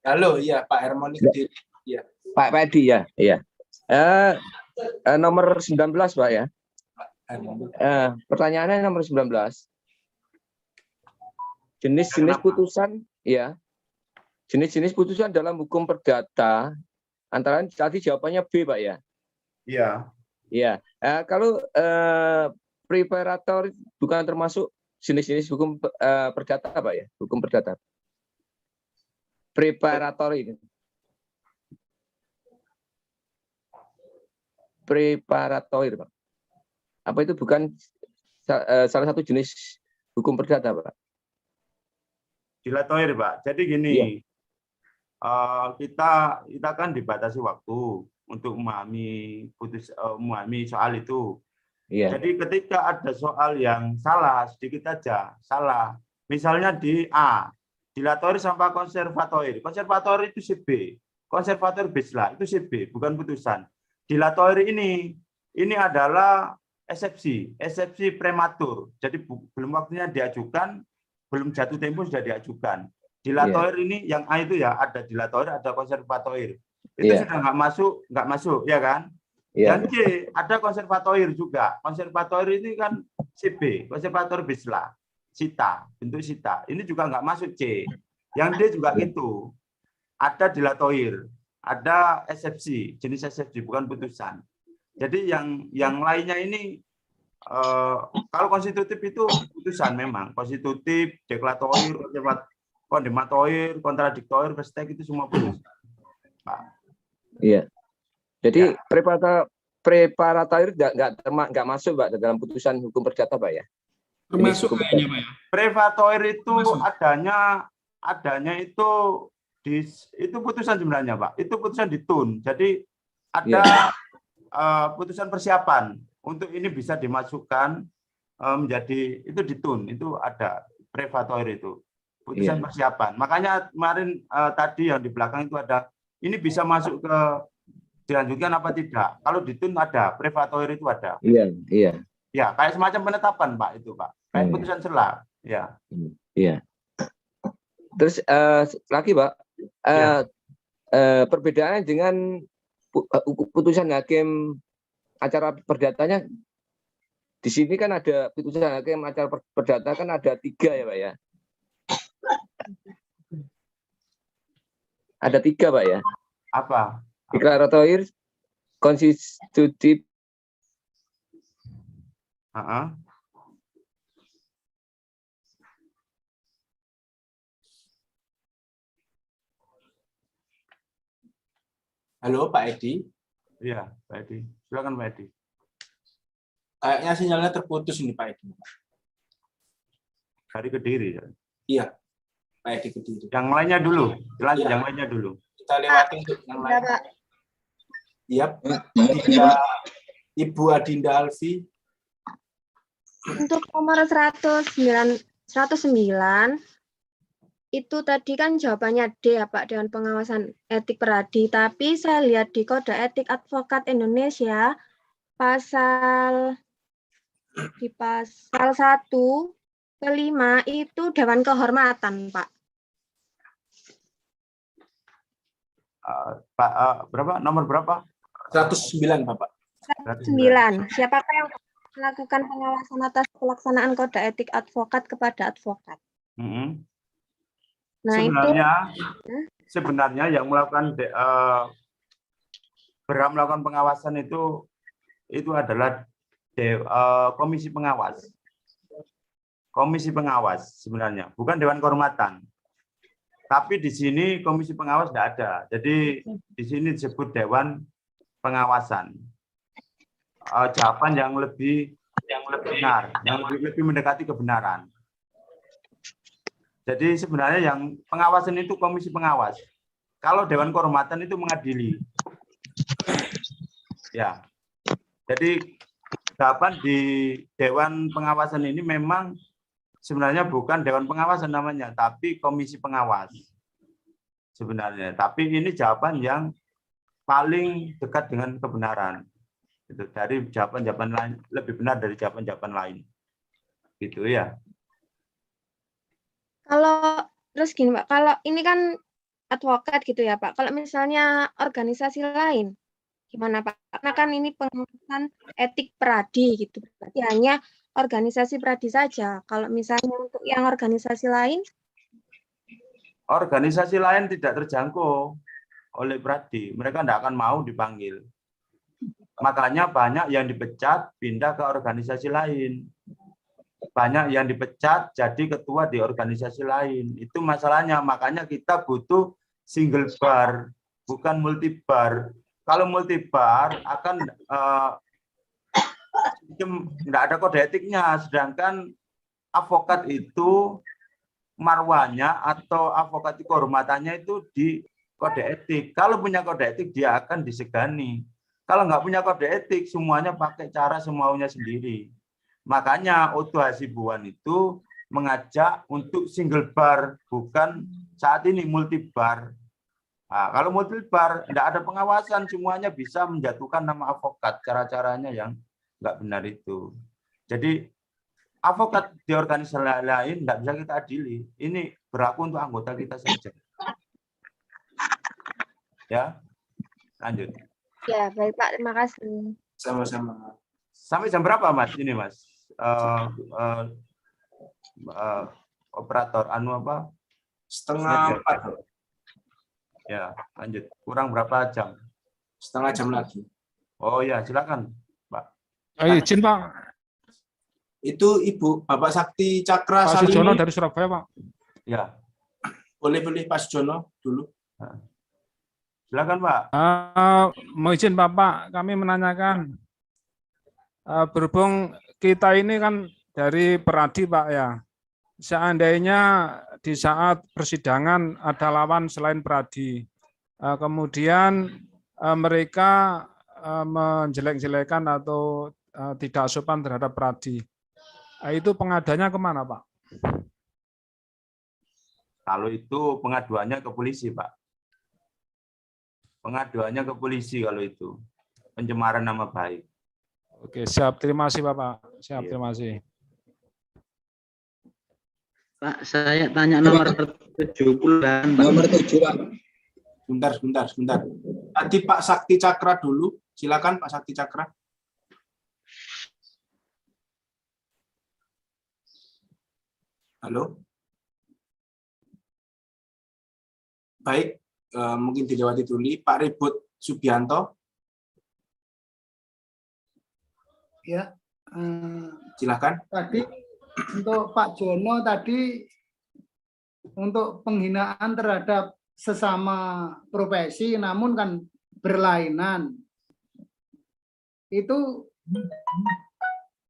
Speaker 1: Halo, iya Pak Hermoni Kediri. Iya.
Speaker 6: Pak Edi ya, iya. Nomor 19, Pak ya. Pertanyaannya nomor 19. Jenis-jenis putusan, ya. Jenis-jenis putusan dalam hukum perdata, antara tadi jawabannya B, Pak ya.
Speaker 2: Iya.
Speaker 6: Iya. Kalau preparator bukan termasuk jenis-jenis hukum perdata, Pak ya, hukum perdata. Preparator ini. Preparator, Pak. Apa itu bukan salah satu jenis hukum perdata, Pak?
Speaker 2: Dilatoir, Pak. Jadi gini, kita kan dibatasi waktu untuk memahami soal itu.
Speaker 6: Iya.
Speaker 2: Jadi ketika ada soal yang salah, sedikit aja salah. Misalnya di A, dilatori sama konservator. Konservator itu si B. Konservator Bislah itu si B, bukan putusan. Dilatori ini adalah eksepsi prematur. Jadi belum waktunya diajukan, belum jatuh tempo sudah diajukan. Dilatori ini yang A itu ya ada dilatori, ada konservator. Itu sudah nggak masuk, ya kan? Dan C ada konservator juga. Konservator ini kan si B, konservator Bislah. Sita, bentuk sita. Ini juga nggak masuk C. Yang D juga gitu. Ada dilatoir, ada eksepsi, jenis eksepsi, bukan putusan. Jadi yang lainnya ini, kalau konstitutif itu putusan memang. Konstitutif, deklaratoir, kondemnatoir, kontradiktoir, prestek itu semua putusan. Pak.
Speaker 6: Iya. Jadi preparator nggak masuk, Pak, dalam putusan hukum perdata, Pak ya.
Speaker 4: Termasuk kayaknya, Pak ya.
Speaker 2: Preparator itu adanya itu putusan sebenarnya, Pak. Itu putusan di TUN. Jadi ada putusan persiapan untuk ini bisa dimasukkan menjadi itu di TUN. Itu ada preparator itu putusan persiapan. Makanya kemarin tadi yang di belakang itu ada ini bisa masuk ke dilanjutkan apa tidak. Kalau di TUN ada, preparator itu ada.
Speaker 6: Iya.
Speaker 2: Ya, kayak semacam penetapan, Pak, itu, Pak. Kayak putusan sela, ya.
Speaker 6: Iya. Terus lagi, Pak, perbedaannya dengan putusan hakim acara perdatanya, di sini kan ada putusan hakim acara perdata kan ada 3 ya, Pak ya. Ada 3, Pak ya.
Speaker 2: Apa?
Speaker 6: Deklaratoir, konstitutif,
Speaker 1: Halo Pak Edi.
Speaker 2: Iya, Pak Edi. Silakan Pak Edi.
Speaker 1: Kayaknya sinyalnya terputus ini Pak Edi.
Speaker 2: Dari Kediri ya.
Speaker 1: Iya, Pak Edi Kediri.
Speaker 2: Yang lainnya dulu, lanjut
Speaker 1: Iya.
Speaker 2: yang lainnya dulu.
Speaker 1: Kita lewati untuk yang lain. Iya, Ibu Adinda Alfi.
Speaker 13: Untuk nomor 109 itu tadi kan jawabannya D ya Pak, Dewan Pengawasan Etik Peradi, tapi saya lihat di Kode Etik Advokat Indonesia di pasal 1 ke 5 itu Dewan Kehormatan Pak.
Speaker 2: Berapa? Nomor berapa?
Speaker 1: 109 Bapak.
Speaker 13: 9. Siapakah yang melakukan pengawasan atas pelaksanaan Kode Etik Advokat kepada advokat? Nah,
Speaker 2: sebenarnya yang melakukan berhak melakukan pengawasan itu adalah komisi pengawas. Komisi pengawas sebenarnya, bukan Dewan Kehormatan. Tapi di sini komisi pengawas tidak ada. Jadi di sini disebut Dewan Pengawasan. Jawaban yang lebih benar, yang lebih mendekati kebenaran. Jadi sebenarnya yang pengawasan itu komisi pengawas. Kalau Dewan Kehormatan itu mengadili. Ya. Jadi jawaban di Dewan Pengawasan ini memang sebenarnya bukan Dewan Pengawasan namanya, tapi komisi pengawas. Sebenarnya. Tapi ini jawaban yang paling dekat dengan kebenaran. Itu dari jawaban-jawaban lain, lebih benar dari jawaban-jawaban lain. Gitu ya.
Speaker 13: Kalau terus gini Pak, kalau ini kan advokat gitu ya Pak. Kalau misalnya organisasi lain, gimana Pak? Karena kan ini pengawasan etik peradi gitu. Berarti hanya organisasi peradi saja. Kalau misalnya untuk yang organisasi lain?
Speaker 2: Organisasi lain tidak terjangkau oleh peradi. Mereka tidak akan mau dipanggil. Makanya banyak yang dipecat pindah ke organisasi lain. Banyak yang dipecat jadi ketua di organisasi lain. Itu masalahnya. Makanya kita butuh single bar, bukan multi bar. Kalau multi bar akan tidak ada kode etiknya. Sedangkan advokat itu marwahnya atau advokat kehormatannya itu di kode etik. Kalau punya kode etik dia akan disegani. Kalau nggak punya kode etik semuanya pakai cara semaunya sendiri. Makanya Otto Hasibuan itu mengajak untuk single bar, bukan saat ini multi bar. Nah, kalau multi bar tidak ada pengawasan, semuanya bisa menjatuhkan nama advokat, cara-caranya yang nggak benar itu. Jadi advokat di organisasi lain tidak bisa kita adili. Ini berlaku untuk anggota kita saja. Ya, lanjut.
Speaker 13: Ya, baik Pak, terima kasih.
Speaker 1: Sama-sama.
Speaker 2: Sampai jam berapa Mas? Ini Mas. Operator
Speaker 1: setengah 4.
Speaker 2: Ya, lanjut. Kurang berapa jam?
Speaker 1: Setengah jam lagi.
Speaker 2: Oh ya, silakan Pak.
Speaker 14: Izin Pak.
Speaker 1: Itu Ibu Bapak Sakti Cakra
Speaker 14: Pak Sujono dari Surabaya Pak.
Speaker 2: Ya.
Speaker 1: Boleh Pak Sujono dulu.
Speaker 2: Silakan Pak.
Speaker 14: Mau izin Bapak, kami menanyakan berhubung kita ini kan dari peradi Pak ya. Seandainya di saat persidangan ada lawan selain peradi, kemudian mereka menjelek-jelekan atau tidak sopan terhadap peradi, itu pengaduannya kemana Pak?
Speaker 2: Kalau itu pengaduannya ke polisi Pak. Pengaduannya ke polisi kalau itu. Pencemaran nama baik.
Speaker 14: Oke, siap. Terima kasih Bapak. Siap, terima kasih.
Speaker 10: Pak, saya tanya nomor 70.
Speaker 1: Nomor 7, Pak. Sebentar. Tadi Pak Sakti Cakra dulu. Silakan Pak Sakti Cakra. Halo. Baik, mungkin dilewati dulu. Pak Ribut Subianto.
Speaker 15: Ya,
Speaker 1: Silakan.
Speaker 15: Tadi untuk Pak Jono tadi untuk penghinaan terhadap sesama profesi namun kan berlainan. Itu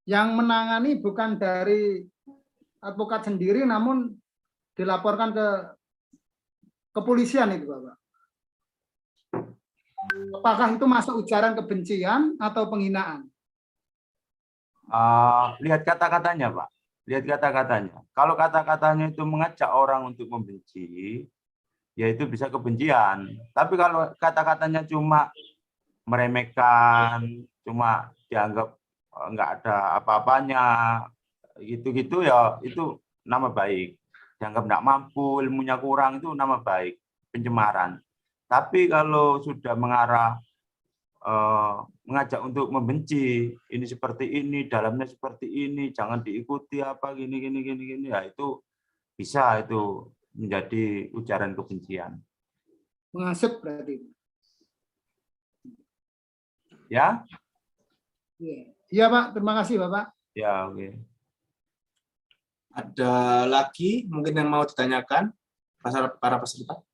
Speaker 15: yang menangani bukan dari advokat sendiri namun dilaporkan ke kepolisian itu, Bapak. Apakah itu masuk ujaran kebencian atau penghinaan?
Speaker 2: Lihat kata-katanya, Pak. Lihat kata-katanya. Kalau kata-katanya itu mengajak orang untuk membenci, ya itu bisa kebencian. Tapi kalau kata-katanya cuma meremehkan, cuma dianggap nggak ada apa-apanya, gitu-gitu ya itu nama baik. Dianggap nggak mampu, ilmunya kurang, itu nama baik, pencemaran. Tapi kalau sudah mengarah mengajak untuk membenci, ini seperti ini, dalamnya seperti ini, jangan diikuti apa gini, ya itu bisa itu menjadi ujaran kebencian.
Speaker 15: Menghasut berarti.
Speaker 2: Ya?
Speaker 15: Iya, Pak. Terima kasih, Bapak.
Speaker 2: Ya, oke.
Speaker 1: Ada lagi mungkin yang mau ditanyakan para peserta?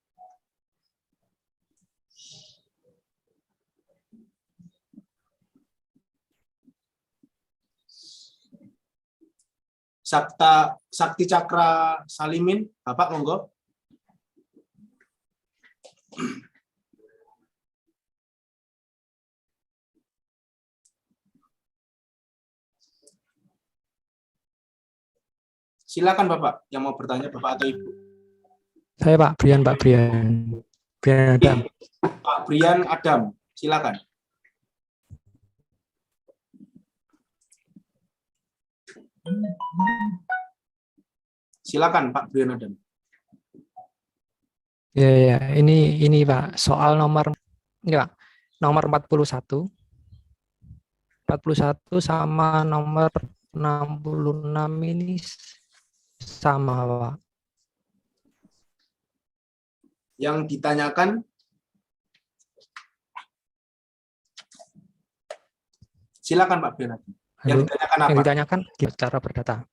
Speaker 1: Sakti Cakra Salimin, Bapak monggo. Silakan Bapak yang mau bertanya, Bapak atau Ibu.
Speaker 16: Saya Pak Brian Adam.
Speaker 1: Pak Brian Adam, silakan. Silakan Pak Brian Adam.
Speaker 16: Ya, ini Pak, soal nomor ini Pak, nomor 41 sama nomor 66 ini sama, Pak.
Speaker 1: Yang ditanyakan silakan Pak Brian Adam. Yang ditanyakan apa?
Speaker 16: Yang ditanyakan cara perdata.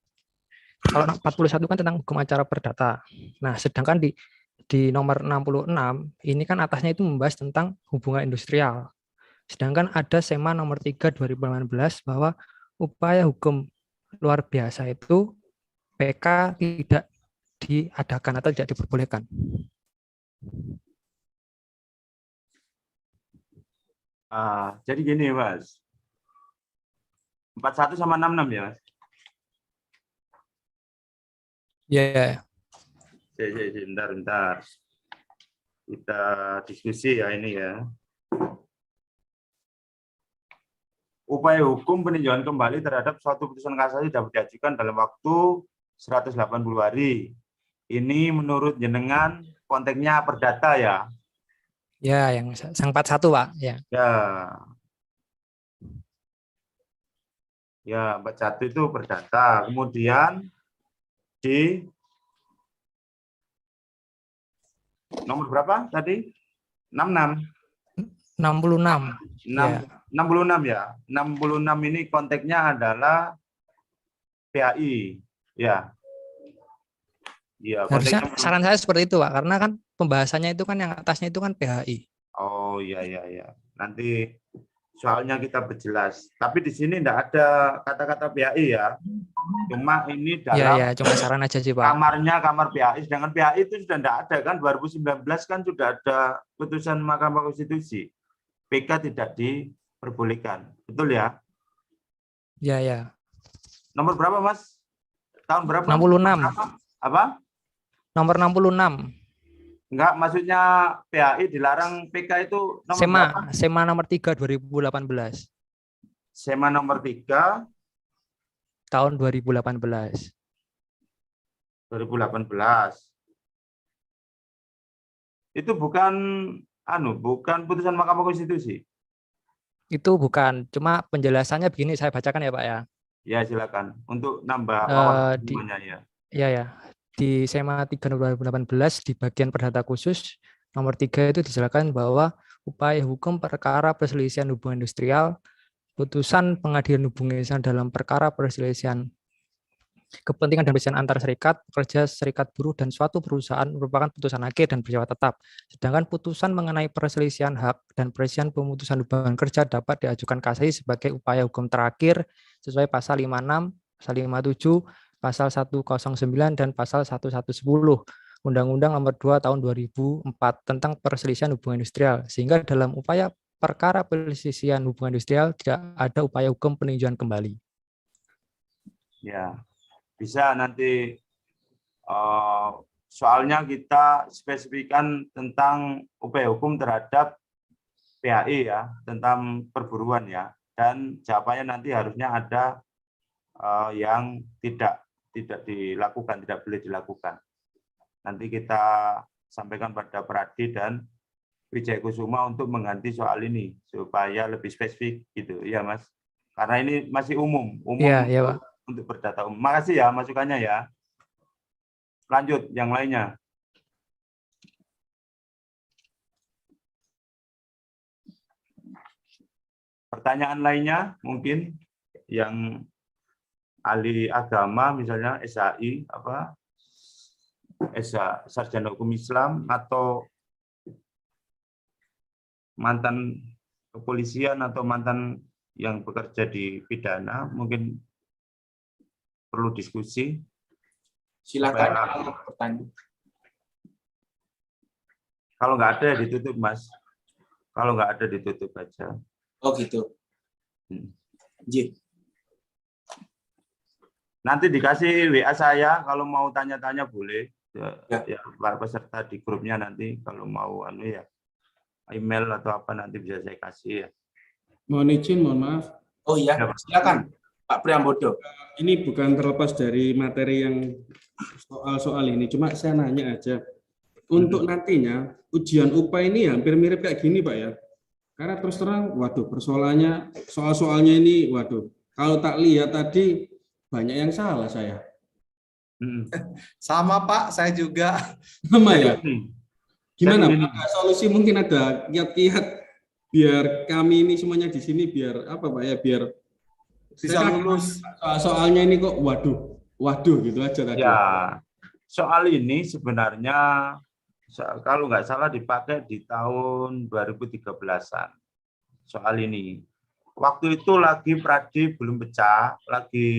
Speaker 16: Kalau 41 kan tentang hukum acara perdata. Nah, sedangkan di nomor 66 ini kan atasnya itu membahas tentang hubungan industrial. Sedangkan ada SEMA nomor 3 2018 bahwa upaya hukum luar biasa itu PK tidak diadakan atau tidak diperbolehkan.
Speaker 2: Jadi gini, Mas. 41 sama 66 ya, Mas?
Speaker 16: Ya.
Speaker 2: Bentar. Kita diskusi ya ini ya. Upaya hukum peninjauan kembali terhadap suatu putusan kasasi dapat diajukan dalam waktu 180 hari. Ini menurut jenengan konteksnya perdata ya?
Speaker 16: Ya, yang 41, Pak. Ya.
Speaker 2: Ya, 41 itu perdata. Kemudian di nomor berapa tadi? 66.
Speaker 16: 66.
Speaker 2: 66 ya. 66 ini konteksnya adalah PAI. Ya. Iya,
Speaker 16: harusnya saran saya seperti itu, Pak, karena kan pembahasannya itu kan yang atasnya itu kan PHI.
Speaker 2: Oh iya. Nanti soalnya kita berjelas. Tapi di sini tidak ada kata-kata PHI ya. Cuma ini dalam
Speaker 16: cuma saran aja sih, Pak.
Speaker 2: Kamar PHI, sedangkan PHI itu sudah tidak ada kan 2019 kan sudah ada putusan Mahkamah Konstitusi. PK tidak diperbolehkan. Betul ya?
Speaker 16: Ya.
Speaker 2: Nomor berapa, Mas? Tahun berapa?
Speaker 16: 66.
Speaker 2: Apa?
Speaker 16: Nomor 66.
Speaker 2: Enggak, maksudnya PHI dilarang PK itu nomor berapa?
Speaker 16: SEMA nomor 3 2018.
Speaker 2: SEMA nomor 3
Speaker 16: tahun 2018.
Speaker 2: 2018. Itu bukan putusan Mahkamah Konstitusi.
Speaker 16: Itu bukan, cuma penjelasannya begini, saya bacakan ya, Pak ya.
Speaker 2: Ya, silakan. Untuk nambah semuanya ya.
Speaker 16: Ya. Di SEMA 3 2018 di bagian perdata khusus nomor 3 itu dijelaskan bahwa upaya hukum perkara perselisihan hubungan industrial putusan pengadilan hubungan insan dalam perkara perselisihan kepentingan dan perselisihan antar serikat, pekerja, serikat buruh, dan suatu perusahaan merupakan putusan akhir dan bersifat tetap. Sedangkan putusan mengenai perselisihan hak dan perselisihan pemutusan hubungan kerja dapat diajukan kasasi sebagai upaya hukum terakhir sesuai pasal 56, pasal 57, pasal 109, dan pasal 1110 Undang-Undang Nomor 2 Tahun 2004 tentang perselisihan hubungan industrial. Sehingga dalam upaya perkara perselisihan hubungan industrial tidak ada upaya hukum peninjauan kembali.
Speaker 2: Ya, bisa nanti soalnya kita spesifikkan tentang upaya hukum terhadap PHI ya, tentang perburuan ya, dan jawabannya nanti harusnya ada yang tidak dilakukan, tidak boleh dilakukan. Nanti kita sampaikan pada Pradi dan Wijaya Kusuma untuk mengganti soal ini supaya lebih spesifik gitu ya Mas, karena ini masih umum
Speaker 16: Ya, Pak.
Speaker 2: untuk perdata umum. Makasih ya masukannya ya. Lanjut yang lainnya. Pertanyaan lainnya mungkin yang ahli agama misalnya SHI apa sarjana hukum Islam atau mantan kepolisian atau mantan yang bekerja di pidana mungkin perlu diskusi.
Speaker 1: Silakan bertanya.
Speaker 2: Kalau nggak ada ya ditutup Mas. Kalau nggak ada ditutup aja.
Speaker 1: Oh gitu.
Speaker 2: Nanti dikasih WA saya kalau mau tanya-tanya boleh. Ya, para peserta di grupnya nanti kalau mau ya email atau apa nanti bisa saya kasih ya.
Speaker 4: Mohon izin, mohon maaf.
Speaker 1: Oh iya, silakan Pak Priambodo.
Speaker 4: Ini bukan terlepas dari materi yang soal-soal ini, cuma saya nanya aja. Untuk nantinya ujian UPA ini hampir mirip kayak gini Pak ya. Karena terus terang, waduh persoalannya, soal-soalnya ini, waduh. Kalau tak lihat tadi banyak yang salah saya.
Speaker 5: Sama Pak, saya juga.
Speaker 4: Sama ya. Gimana Pak? Solusi mungkin ada kiat-kiat biar kami ini semuanya di sini biar apa Pak ya, biar
Speaker 5: bisa lulus.
Speaker 4: Soalnya ini kok waduh gitu aja tadi.
Speaker 2: Ya, soal ini sebenarnya kalau nggak salah dipakai di tahun 2013-an. Soal ini. Waktu itu lagi Pradi belum pecah, lagi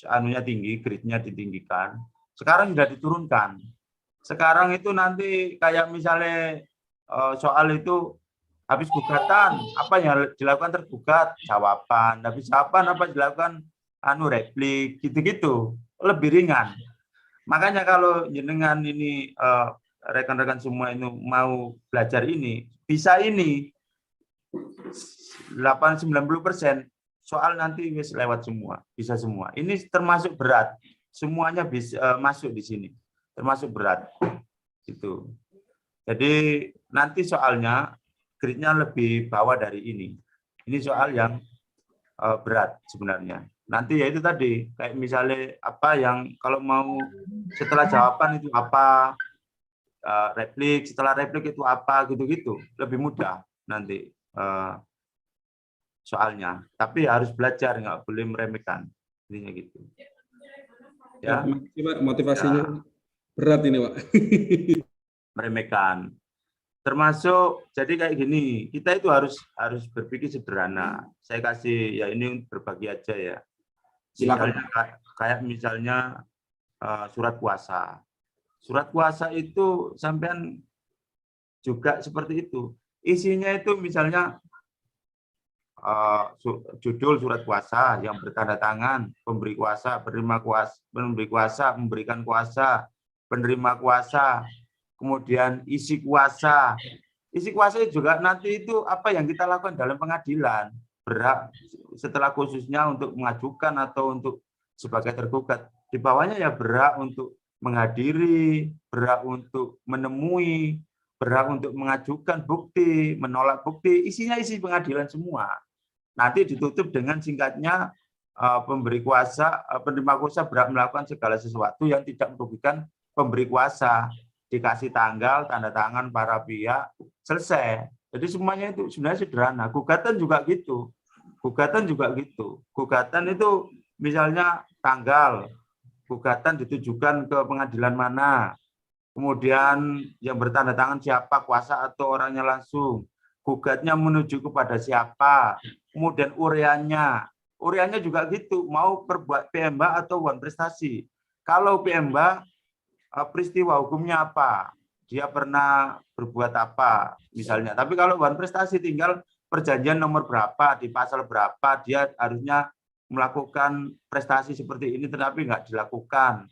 Speaker 2: anunya tinggi, grade-nya ditinggikan. Sekarang sudah diturunkan. Sekarang itu nanti kayak misalnya soal itu habis gugatan, apa yang dilakukan tergugat? Jawaban. Habis jawaban apa dilakukan? Replik, gitu-gitu. Lebih ringan. Makanya kalau jenengan ini rekan-rekan semua itu mau belajar ini, bisa ini 80-90% soal nanti wis lewat semua, bisa semua. Ini termasuk berat, semuanya bisa masuk di sini, termasuk berat. Gitu. Jadi nanti soalnya grade-nya lebih bawah dari ini. Ini soal yang berat sebenarnya. Nanti ya itu tadi, kayak misalnya apa yang kalau mau setelah jawaban itu apa, replik, setelah replik itu apa, gitu-gitu. Lebih mudah nanti soalnya. Tapi harus belajar, nggak boleh meremehkan. Intinya gitu. Ya.
Speaker 4: Motivasinya ya. Berat ini Pak.
Speaker 2: Meremehkan. Termasuk jadi kayak gini, kita itu harus berpikir sederhana. Saya kasih ya ini berbagi aja ya. Misalnya, kayak misalnya surat kuasa. Surat kuasa itu sampean juga seperti itu. Isinya itu misalnya judul surat kuasa yang bertanda tangan, pemberi kuasa, penerima kuasa, pemberi kuasa, memberikan kuasa, penerima kuasa, kemudian isi kuasa. Isi kuasa juga nanti itu apa yang kita lakukan dalam pengadilan, berhak setelah khususnya untuk mengajukan atau untuk sebagai tergugat. Di bawahnya ya berhak untuk menghadiri, berhak untuk menemui, berhak untuk mengajukan bukti, menolak bukti, isinya isi pengadilan semua. Nanti ditutup dengan singkatnya pemberi kuasa, penerima kuasa berhak melakukan segala sesuatu yang tidak merugikan pemberi kuasa. Dikasih tanggal, tanda tangan para pihak, selesai. Jadi semuanya itu sebenarnya sederhana. Gugatan juga gitu. Gugatan juga gitu. Gugatan itu misalnya tanggal, gugatan ditujukan ke pengadilan mana, kemudian yang bertanda tangan siapa, kuasa atau orangnya langsung, gugatnya menuju kepada siapa, kemudian ureannya juga gitu, mau perbuat PMB atau wan prestasi. Kalau PMB, peristiwa hukumnya apa, dia pernah berbuat apa, misalnya. Tapi kalau wan prestasi tinggal perjanjian nomor berapa, di pasal berapa, dia harusnya melakukan prestasi seperti ini, tetapi nggak dilakukan.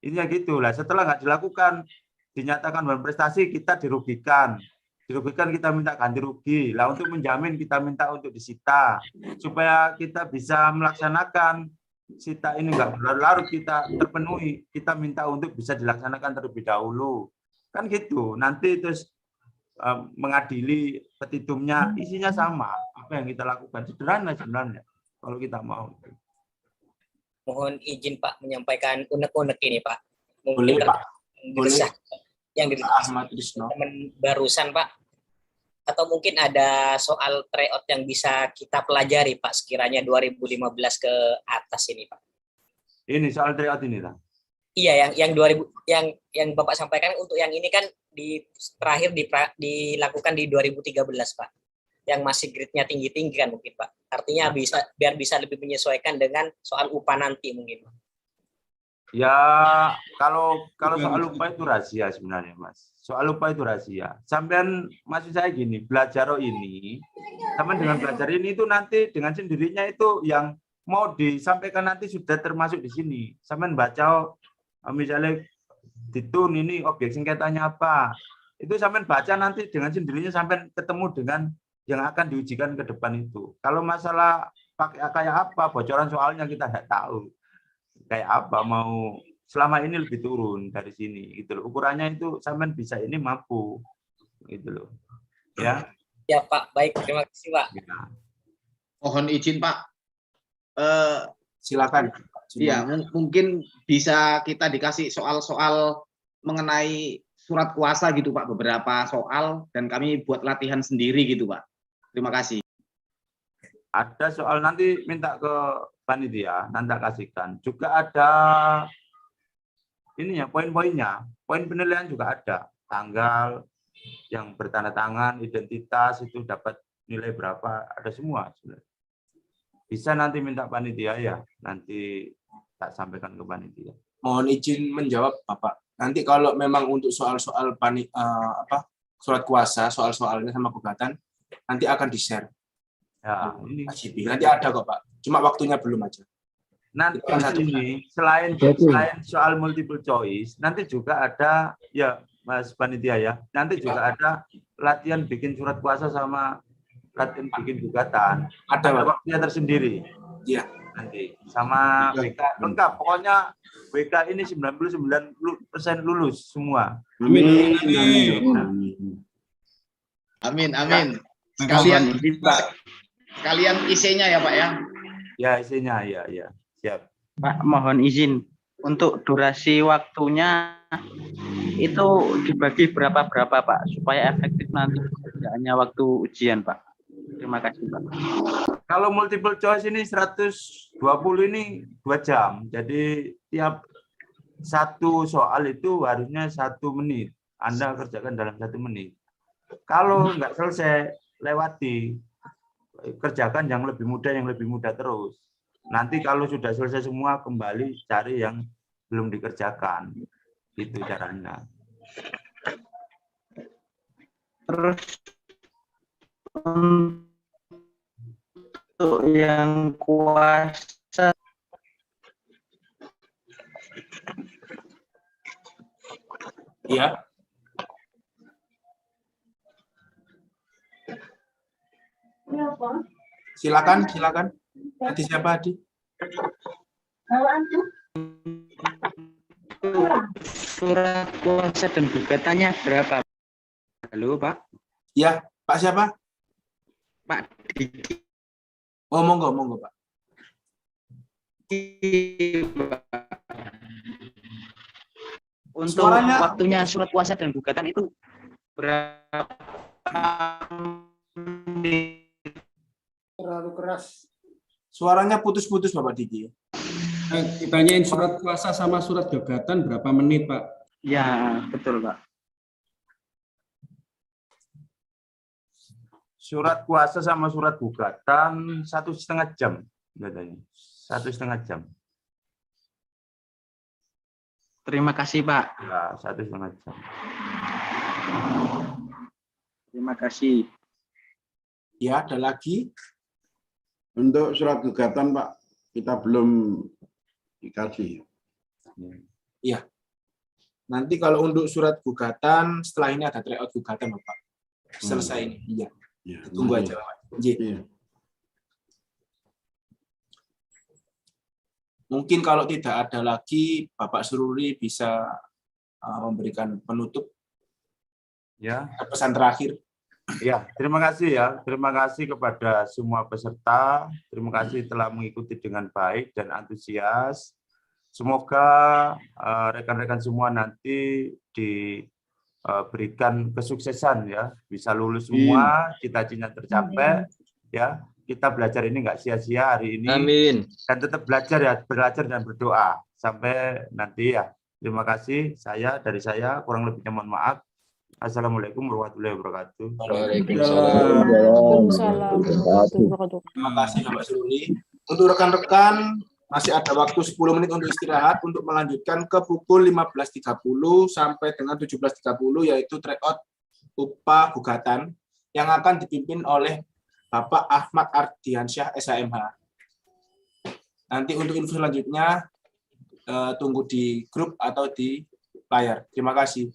Speaker 2: Ini ya gitu lah. Setelah nggak dilakukan, dinyatakan wan prestasi, kita dirugikan. Dirugikan, kita minta ganti rugi. Lah untuk menjamin, kita minta untuk disita. Supaya kita bisa melaksanakan sita ini nggak berlarut-larut, kita terpenuhi. Kita minta untuk bisa dilaksanakan terlebih dahulu. Kan gitu. Nanti terus mengadili petitumnya isinya sama apa yang kita lakukan, sederhana sebenarnya kalau kita mau.
Speaker 10: Mohon izin Pak menyampaikan unek-unek ini Pak.
Speaker 1: Boleh Pak. Boleh.
Speaker 10: Yang teman barusan Pak. Atau mungkin ada soal tryout yang bisa kita pelajari Pak sekiranya 2015 ke atas ini Pak.
Speaker 2: Ini soal tryout ini lah.
Speaker 10: Iya, yang Bapak sampaikan untuk yang ini kan terakhir dilakukan di 2013 Pak. Yang masih grade-nya tinggi-tinggi kan mungkin Pak. Artinya biar bisa lebih menyesuaikan dengan soal UPA nanti mungkin Pak.
Speaker 2: Ya, kalau soal UPA itu rahasia sebenarnya Mas. Soal UPA itu rahasia. Sampean maksud saya gini, belajar ini, sama dengan belajar ini itu nanti dengan sendirinya itu yang mau disampaikan nanti sudah termasuk di sini. Sampean baca misalnya ditun ini objek sengketanya apa, itu sampean baca nanti dengan sendirinya sampean ketemu dengan yang akan diujikan ke depan itu. Kalau masalah pakai kayak apa, bocoran soalnya kita nggak tahu kayak apa, mau selama ini lebih turun dari sini gitu loh. Ukurannya itu sampean bisa ini mampu gitu loh. Ya.
Speaker 10: Ya Pak, baik, terima kasih Pak.
Speaker 2: Ya.
Speaker 17: Mohon izin Pak.
Speaker 1: Silakan.
Speaker 17: Iya, mungkin bisa kita dikasih soal-soal mengenai surat kuasa gitu Pak, beberapa soal, dan kami buat latihan sendiri gitu Pak. Terima kasih.
Speaker 2: Ada soal nanti minta ke panitia, nanti kasihkan. Juga ada ini ya, poin-poinnya, poin penilaian juga ada. Tanggal yang bertanda tangan, identitas itu dapat nilai berapa, ada semua. Bisa nanti minta panitia ya, nanti tak sampaikan ke panitia.
Speaker 1: Mohon izin menjawab Bapak. Nanti kalau memang untuk soal-soal surat kuasa, soal-soalnya sama gugatan, nanti akan di-share.
Speaker 2: Ya, ini
Speaker 1: nanti ada kok Pak. Cuma waktunya belum aja.
Speaker 2: Nanti ini selain soal multiple choice, nanti juga ada ya Mas panitia ya. Nanti juga ada latihan bikin surat kuasa sama latihan bikin gugatan. Ada waktunya tersendiri.
Speaker 1: Iya.
Speaker 2: Nanti sama WK lengkap. Pokoknya WK ini 99% lulus semua.
Speaker 17: Amin. Amin. Amin. Sekalian isinya ya Pak ya.
Speaker 2: Ya isinya ya. Siap.
Speaker 18: Pak, mohon izin untuk durasi waktunya itu dibagi berapa Pak supaya efektif nanti kerjaannya waktu ujian Pak. Terima kasih Pak.
Speaker 2: Kalau multiple choice ini 120 ini 2 jam. Jadi tiap satu soal itu harusnya 1 menit. Anda kerjakan dalam 1 menit. Kalau nggak selesai, lewati. Kerjakan yang lebih mudah terus. Nanti kalau sudah selesai semua, kembali cari yang belum dikerjakan. Itu caranya.
Speaker 18: Terus untuk yang kuasa
Speaker 1: ya. Silakan. Nanti siapa Adi?
Speaker 18: Surat kuasa dan gugatannya berapa? Halo Pak.
Speaker 1: Ya, Pak siapa?
Speaker 18: Pak Diki.
Speaker 1: Oh, monggo Pak.
Speaker 18: Untuk waktunya surat kuasa dan gugatan itu berapa?
Speaker 15: Terlalu keras.
Speaker 1: Suaranya putus-putus Bapak Diki.
Speaker 4: Ditanyain surat kuasa sama surat gugatan berapa menit, Pak?
Speaker 18: Ya, betul, Pak.
Speaker 2: Surat kuasa sama surat gugatan 1,5 jam katanya. 1,5 jam.
Speaker 18: Terima kasih, Pak.
Speaker 2: Ya, 1,5 jam.
Speaker 18: Terima kasih.
Speaker 1: Ya, ada lagi?
Speaker 11: Untuk surat gugatan, Pak, kita belum dikasih.
Speaker 1: Iya. Nanti kalau untuk surat gugatan, setelah ini ada tryout gugatan, Bapak. Selesai ini. Iya. Tunggu aja, Pak.
Speaker 11: Iya.
Speaker 1: Mungkin kalau tidak ada lagi, Bapak Sururi bisa memberikan penutup.
Speaker 2: Ya.
Speaker 1: Pesan terakhir.
Speaker 2: Ya, terima kasih ya. Terima kasih kepada semua peserta. Terima kasih telah mengikuti dengan baik dan antusias. Semoga rekan-rekan semua nanti diberikan kesuksesan ya, bisa lulus semua, cita-cita tercapai ya. Kita belajar ini nggak sia-sia hari ini.
Speaker 3: Amin.
Speaker 2: Dan tetap belajar ya, belajar dan berdoa sampai nanti ya. Terima kasih. Dari saya kurang lebihnya mohon maaf. Assalamualaikum warahmatullahi wabarakatuh.
Speaker 1: Terima kasih Bapak Sururi. Untuk rekan-rekan masih ada waktu 10 menit untuk istirahat untuk melanjutkan ke pukul 15.30 sampai dengan 17.30 yaitu tryout upah gugatan yang akan dipimpin oleh Bapak Ahmad Ardiansyah SHMH. Nanti untuk info selanjutnya tunggu di grup atau di layar. Terima kasih.